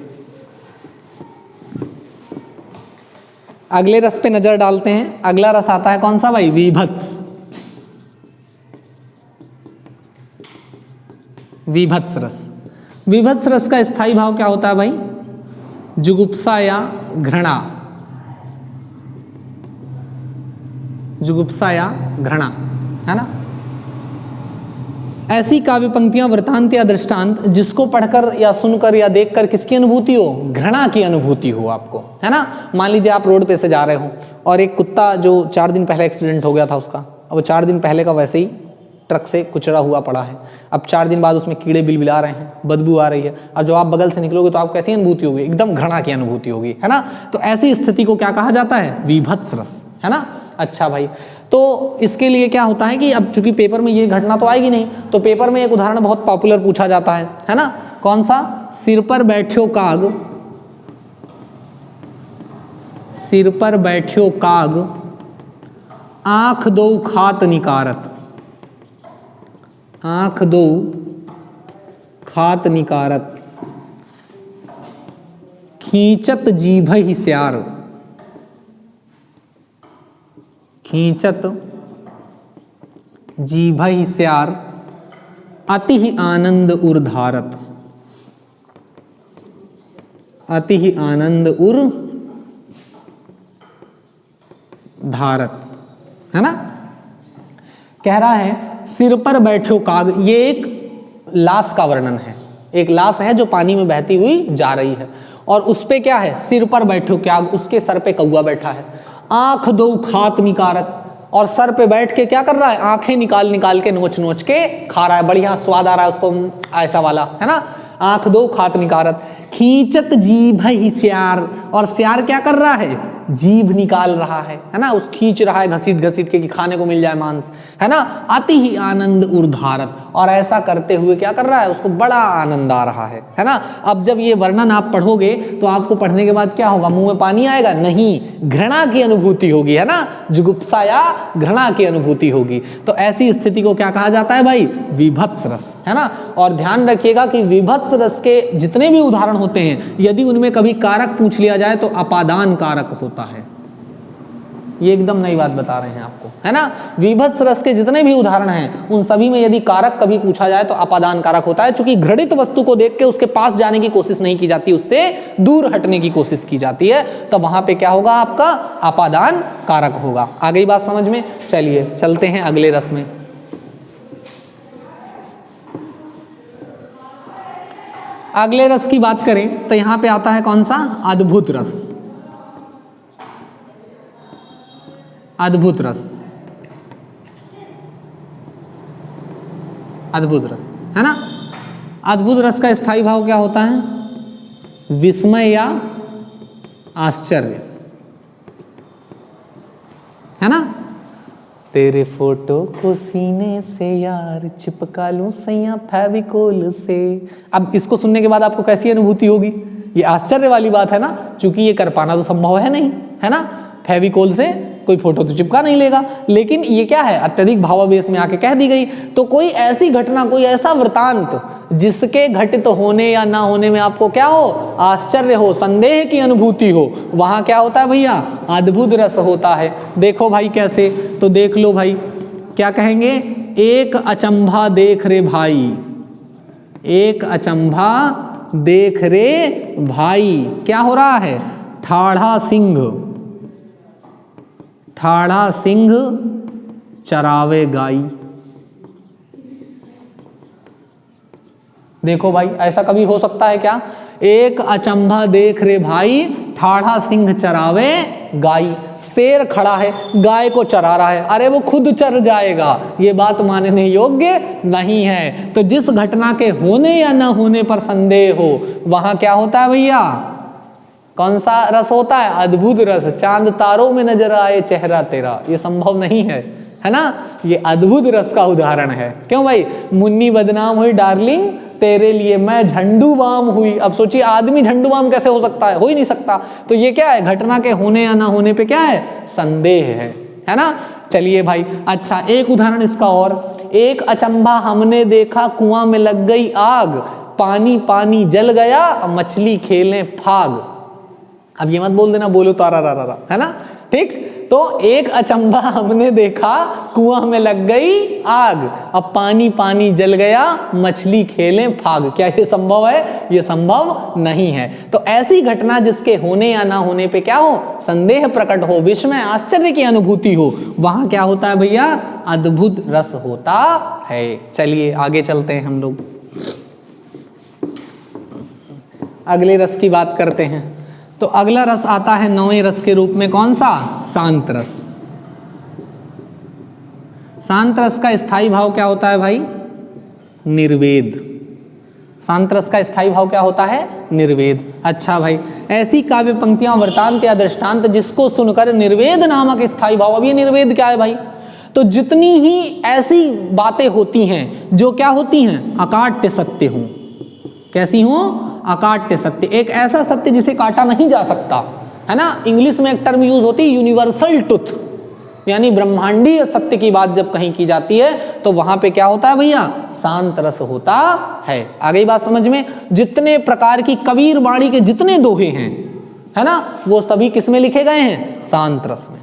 अगले रस पे नजर डालते हैं। अगला रस आता है कौन सा भाई, वीभत्स। वीभत्स रस। वीभत्स रस का स्थायी भाव क्या होता है भाई, जुगुप्सा या घृणा। जुगुप्सा या घृणा, है ना। ऐसी काव्य पंक्तियां, वृतांत या दृष्टांत जिसको पढ़कर या सुनकर या देखकर किसकी अनुभूति हो, घृणा की अनुभूति हो आपको, है ना। मान लीजिए आप रोड पे से जा रहे हो और एक कुत्ता जो 4 दिन पहले एक्सीडेंट हो गया था उसका, अब वो 4 दिन पहले का वैसे ही ट्रक से कुचला हुआ पड़ा है। अब 4 दिन बाद उसमें कीड़े बिलबिला रहे हैं, बदबू आ रही है। अब जब आप बगल से निकलोगे तो आपको कैसी अनुभूति होगी, एकदम घृणा की अनुभूति होगी, है ना। तो ऐसी स्थिति को क्या कहा जाता है, वीभत्स रस, है ना। अच्छा भाई, तो इसके लिए क्या होता है कि अब चूंकि पेपर में ये घटना तो आएगी नहीं, तो पेपर में एक उदाहरण बहुत पॉपुलर पूछा जाता है ना। कौन सा, सिर पर बैठ्यो काग, सिर पर बैठ्यो काग आंख दो खात निकारत, आंख दो खात निकारत, खींचत जीभहि स्यार, खींचत जीभहि स्यार, अति ही आनंद उर धारत, अति ही आनंद उर धारत, है ना। कह रहा है सिर पर बैठो काग, ये एक लाश का वर्णन है। एक लाश है जो पानी में बहती हुई जा रही है और उस पे क्या है, सिर पर बैठो काग, उसके सर पे कौवा बैठा है। आंख दो खात निकारत, और सर पे बैठ के क्या कर रहा है, आंखें निकाल निकाल के नोच नोच के खा रहा है, बढ़िया स्वाद आ रहा है उसको, ऐसा वाला, है ना। आंख दो खात निकारत, खींचत जीभहि स्यार, और स्यार क्या कर रहा है, जीभ निकाल रहा है ना, उस खींच रहा है घसीट घसीट के कि खाने को मिल जाए मांस, है ना। अति ही आनंद उर्धारत, और ऐसा करते हुए क्या कर रहा है, उसको बड़ा आनंद आ रहा है ना। अब जब ये वर्णन आप पढ़ोगे तो आपको पढ़ने के बाद क्या होगा, मुंह में पानी आएगा नहीं, घृणा की अनुभूति होगी, है ना, जुगुप्सा या घृणा की अनुभूति होगी। तो ऐसी स्थिति को क्या कहा जाता है भाई, विभत्स रस, है ना। और ध्यान रखिएगा कि विभत्स रस के जितने भी उदाहरण होते हैं, यदि उनमें कभी कारक पूछ लिया जाए तो अपादान कारक होता है। ये एकदम नई बात बता रहे हैं आपको, है ना। विभत्स रस के जितने भी उदाहरण हैं उन सभी में यदि कारक कभी पूछा जाए तो अपादान कारक होता है, क्योंकि घृणित वस्तु को देख के उसके पास जाने की कोशिश नहीं की जाती, उससे दूर हटने की कोशिश की जाती है, तो वहां पे क्या होगा, आपका अपादान कारक होगा। आ गई बात समझ में। चलिए चलते हैं अगले रस में। अगले रस की बात करें तो यहां पे आता है कौन सा, अद्भुत रस। अद्भुत रस, अद्भुत रस, है ना। अद्भुत रस का स्थायी भाव क्या होता है, विस्मय या आश्चर्य, है ना। तेरे फोटो को सीने से यार चिपका लूं सैया फेविकोल से। अब इसको सुनने के बाद आपको कैसी अनुभूति होगी, ये आश्चर्य वाली बात है ना, क्योंकि ये कर पाना तो संभव है नहीं, है ना। फेविकोल से कोई फोटो तो चिपका नहीं लेगा, लेकिन ये क्या है, अत्यधिक भावावेश में आके कह दी गई। तो कोई ऐसी घटना, कोई ऐसा वृतांत जिसके घटित होने या ना होने में आपको क्या हो, आश्चर्य हो, संदेह की अनुभूति हो, वहां क्या होता है भैया, अद्भुत रस होता है। देखो भाई कैसे, तो देख लो भाई, क्या कहेंगे, एक अचंभा देख रे भाई, एक अचंभा देख रे भाई, क्या हो रहा है, ठाढ़ा सिंह, ठाढ़ा सिंह चरावे गाई, देखो भाई, ऐसा कभी हो सकता है क्या? एक अचंभा देख रे भाई, ठाढ़ा सिंह चरावे गाय। शेर खड़ा है, गाय को चरा रहा है, अरे वो खुद चर जाएगा, ये बात मानने योग्य नहीं है। तो जिस घटना के होने या न होने पर संदेह हो, वहां क्या होता है भैया? कौन सा रस होता है? अद्भुत रस। चांद तारों में नजर आए चेहरा तेरा, ये संभव नहीं है ना? ये अद्भुत रस का उदाहरण है। क्यों भाई? मुन्नी बदनाम हुई डार्लिंग तेरे लिए, मैं झंडू बाम हुई। अब सोचिए, आदमी झंडू बाम कैसे हो सकता है? हो ही नहीं सकता। तो ये क्या है? घटना के होने या ना होने पे क्या है? संदेह है ना? चलिए भाई, अच्छा एक उदाहरण इसका और। एक अचंभा हमने देखा, कुआं में लग गई आग, पानी पानी जल गया, मछली खेले फाग। अब ये मत बोल देना बोलो तारा रा रा, है ना? ठीक। तो एक अचंभा हमने देखा, कुआं में लग गई आग, अब पानी पानी जल गया, मछली खेले फाग। क्या ये संभव है? ये संभव नहीं है। तो ऐसी घटना जिसके होने या ना होने पे क्या हो? संदेह प्रकट हो, विस्मय आश्चर्य की अनुभूति हो, वहां क्या होता है भैया? अद्भुत रस होता है। चलिए आगे चलते हैं हम लोग, अगले रस की बात करते हैं। तो अगला रस आता है 9वें रस के रूप में, कौन सा? शांत रस। शांत रस का स्थायी भाव क्या होता है भाई? निर्वेद। शांत रस का स्थायी भाव क्या होता है? निर्वेद। अच्छा भाई, ऐसी काव्य पंक्तियां, वृतांत या दृष्टांत जिसको सुनकर निर्वेद नामक स्थायी भाव। अब ये निर्वेद क्या है भाई? तो जितनी ही ऐसी बातें होती हैं जो क्या होती हैं? अकाट्य सत्य हों। कैसी हो? अकाट्य सत्य। एक ऐसा सत्य जिसे काटा नहीं जा सकता, है ना? इंग्लिश में एक टर्म यूज होती है यूनिवर्सल ट्रुथ, यानी ब्रह्मांडीय सत्य की बात जब कहीं की जाती है तो वहां पे क्या होता है भैया? शांत रस होता है। आ गई बात समझ में? जितने प्रकार की कबीर वाणी के जितने दोहे हैं, है ना, वो सभी किसमें लिखे गए हैं? शांत रस में।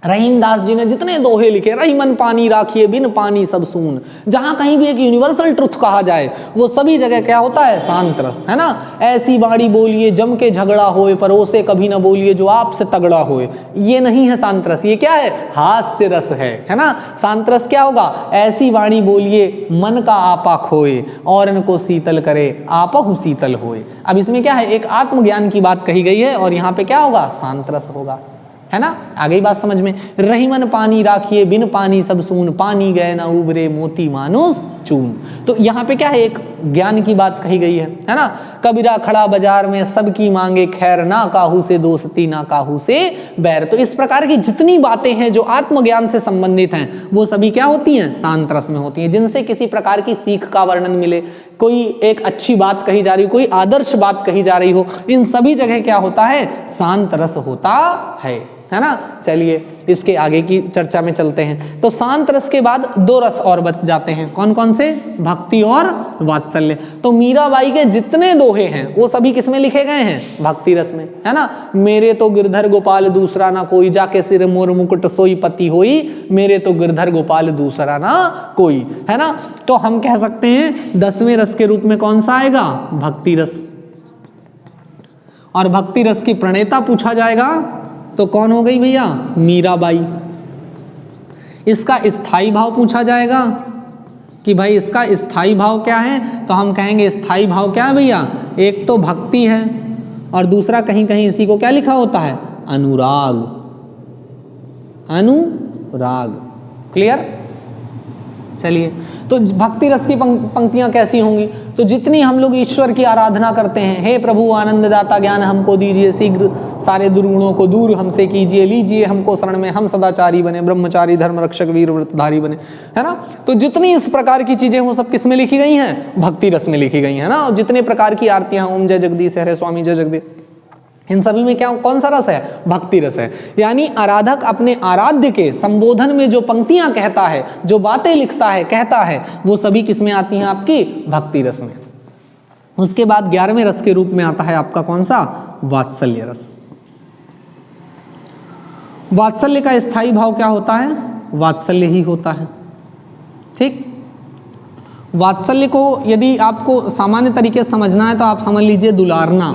रहीमदास जी ने जितने दोहे लिखे, रहीमन पानी राखिए बिन पानी सब सून, जहां कहीं भी एक यूनिवर्सल ट्रुथ कहा जाए वो सभी जगह क्या होता है? शांत रस, है ना? ऐसी बाणी बोलिए जम के झगड़ा होए, पर उसे कभी ना बोलिए जो आपसे तगड़ा होए। ये नहीं है शांत रस, ये क्या है? हास्य रस है ना? शांत रस क्या होगा? ऐसी वाणी बोलिए मन का आपा खोए, और इनको शीतल करे आपहु शीतल होए। अब इसमें क्या है? एक आत्मज्ञान की बात कही गई है और यहाँ पे क्या होगा? शांत रस होगा, है ना? आ गई बात समझ में? रहीमन पानी राखिए बिन पानी सब सून, पानी गए ना उबरे मोती मानुस चून। तो यहाँ पे क्या है? एक ज्ञान की बात कही गई है ना? कबीरा खड़ा बाजार में सबकी मांगे खैर, ना काहू से दोस्ती ना काहू से बैर। तो इस प्रकार की जितनी बातें हैं जो आत्मज्ञान से संबंधित हैं वो सभी क्या होती हैं? शांत रस में होती हैं, जिनसे किसी प्रकार की सीख का वर्णन मिले, कोई एक अच्छी बात कही जा रही हो, कोई आदर्श बात कही जा रही हो, इन सभी जगह क्या होता है? शांत रस होता है ना? चलिए इसके आगे की चर्चा में चलते हैं। तो शांत रस के बाद दो रस और बच जाते हैं, कौन कौन से? भक्ति और वात्सल्य। तो मीराबाई के जितने दोहे हैं वो सभी किसमें लिखे गए हैं? भक्ति रस में, है ना? मेरे तो गिरधर गोपाल दूसरा ना कोई, जाके सिर मोर मुकुट सोई पति होई, मेरे तो गिरधर गोपाल दूसरा ना कोई, है ना? तो हम कह सकते हैं 10वें रस के रूप में कौन सा आएगा? भक्ति रस। और भक्ति रस की प्रणेता पूछा जाएगा तो कौन हो गई भैया? मीराबाई। इसका स्थायी भाव पूछा जाएगा कि भाई इसका स्थायी भाव क्या है, तो हम कहेंगे स्थायी भाव क्या है भैया? एक तो भक्ति है और दूसरा कहीं कहीं इसी को क्या लिखा होता है? अनुराग। अनुराग। क्लियर? चलिए, तो भक्ति रस की पंक्तियां कैसी होंगी? तो जितनी हम लोग ईश्वर की आराधना करते हैं, हे प्रभु आनंद दाता ज्ञान हमको दीजिए, शीघ्र सारे दुर्गुणों को दूर हमसे कीजिए, लीजिए हमको शरण में, हम सदाचारी बने, ब्रह्मचारी धर्म रक्षक वीर व्रतधारी बने, है ना? तो जितनी इस प्रकार की चीजें वो सब किस में लिखी गई हैं? भक्ति रस में लिखी गई है ना? और जितने प्रकार की आरतियां, ओम जय जगदीश हरे स्वामी जय जगदीश, इन सभी में क्या कौन सा रस है? भक्ति रस है। यानी आराधक अपने आराध्य के संबोधन में जो पंक्तियां कहता है, जो बातें लिखता है, कहता है, वो सभी किसमें आती हैं? आपकी भक्ति रस में। उसके बाद 11वें रस के रूप में आता है आपका कौन सा? वात्सल्य रस। वात्सल्य का स्थायी भाव क्या होता है? वात्सल्य ही होता है। ठीक? वात्सल्य को यदि आपको सामान्य तरीके से समझना है तो आप समझ लीजिए दुलारना,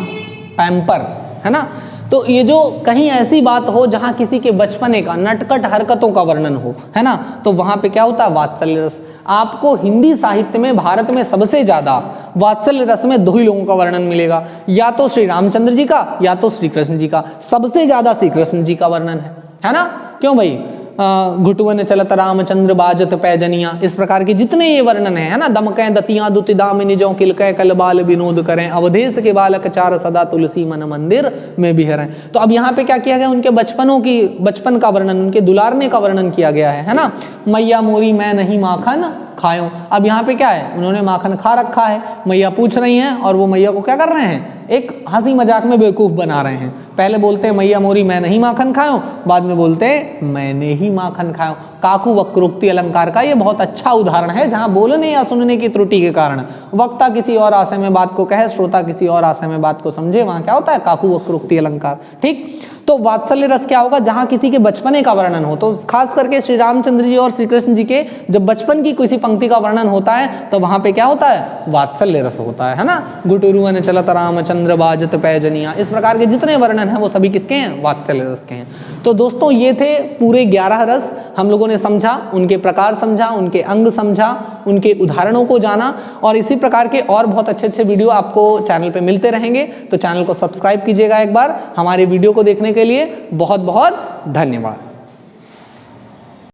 पैम्पर, है ना? तो ये जो कहीं ऐसी बात हो जहां किसी के बचपने का, नटखट हरकतों का वर्णन हो, है ना, तो वहां पे क्या होता है? वात्सल्य रस। आपको हिंदी साहित्य में भारत में सबसे ज्यादा वात्सल्य रस में दो ही लोगों का वर्णन मिलेगा, या तो श्री रामचंद्र जी का या तो श्री कृष्ण जी का। सबसे ज्यादा श्री कृष्ण जी का वर्णन है ना? क्यों भाई? घुटवन चलत रामचंद्र बाजत पैजनिया, इस प्रकार के जितने ये वर्णन है ना, दमकें दतियां दुति दामिनी जो किलकै कल बाल विनोद करें, अवधेश के बालक चार सदा तुलसी मन मंदिर में बिहरें। तो अब यहाँ पे क्या किया गया? उनके बचपन का वर्णन, उनके दुलारने का वर्णन किया गया है ना। मैया मोरी मैं नहीं माखन खायो। अब यहाँ पे क्या है? उन्होंने माखन खा रखा है, मैया पूछ रही हैं और वो मैया को क्या कर रहे हैं? एक हंसी मजाक में बेवकूफ बना रहे हैं। पहले बोलते हैं मैया मोरी मैं नहीं माखन खायो, बाद में बोलते हैं मैंने ही माखन खायो। काकू वक्रोक्ति अलंकार का ये बहुत अच्छा उदाहरण है, जहां बोलने या सुनने की त्रुटि के कारण वक्ता किसी और आशय में बात को कहे, श्रोता किसी और आशय में बात को समझे, वहां क्या होता है? काकू वक्रोक्ति अलंकार। ठीक, तो वात्सल्य रस क्या होगा? जहां किसी के बचपने का वर्णन हो। तो खास करके श्री रामचंद्र जी और श्री कृष्ण जी के जब बचपन की किसी पंक्ति का वर्णन होता है तो वहां पे क्या होता है? वात्सल्य रस होता है ना। गुटुरुवन चलत रामचंद्र बाजत पैजनिया, इस प्रकार के जितने वर्णन हैं वो सभी किसके हैं? वात्सल्य रस के हैं। तो दोस्तों ये थे पूरे 11 रस। हम लोगों ने समझा, उनके प्रकार समझा, उनके अंग समझा, उनके उदाहरणों को जाना, और इसी प्रकार के और बहुत अच्छे अच्छे वीडियो आपको चैनल पे मिलते रहेंगे। तो चैनल को सब्सक्राइब कीजिएगा एक बार। हमारे वीडियो को देखने के लिए बहुत बहुत धन्यवाद।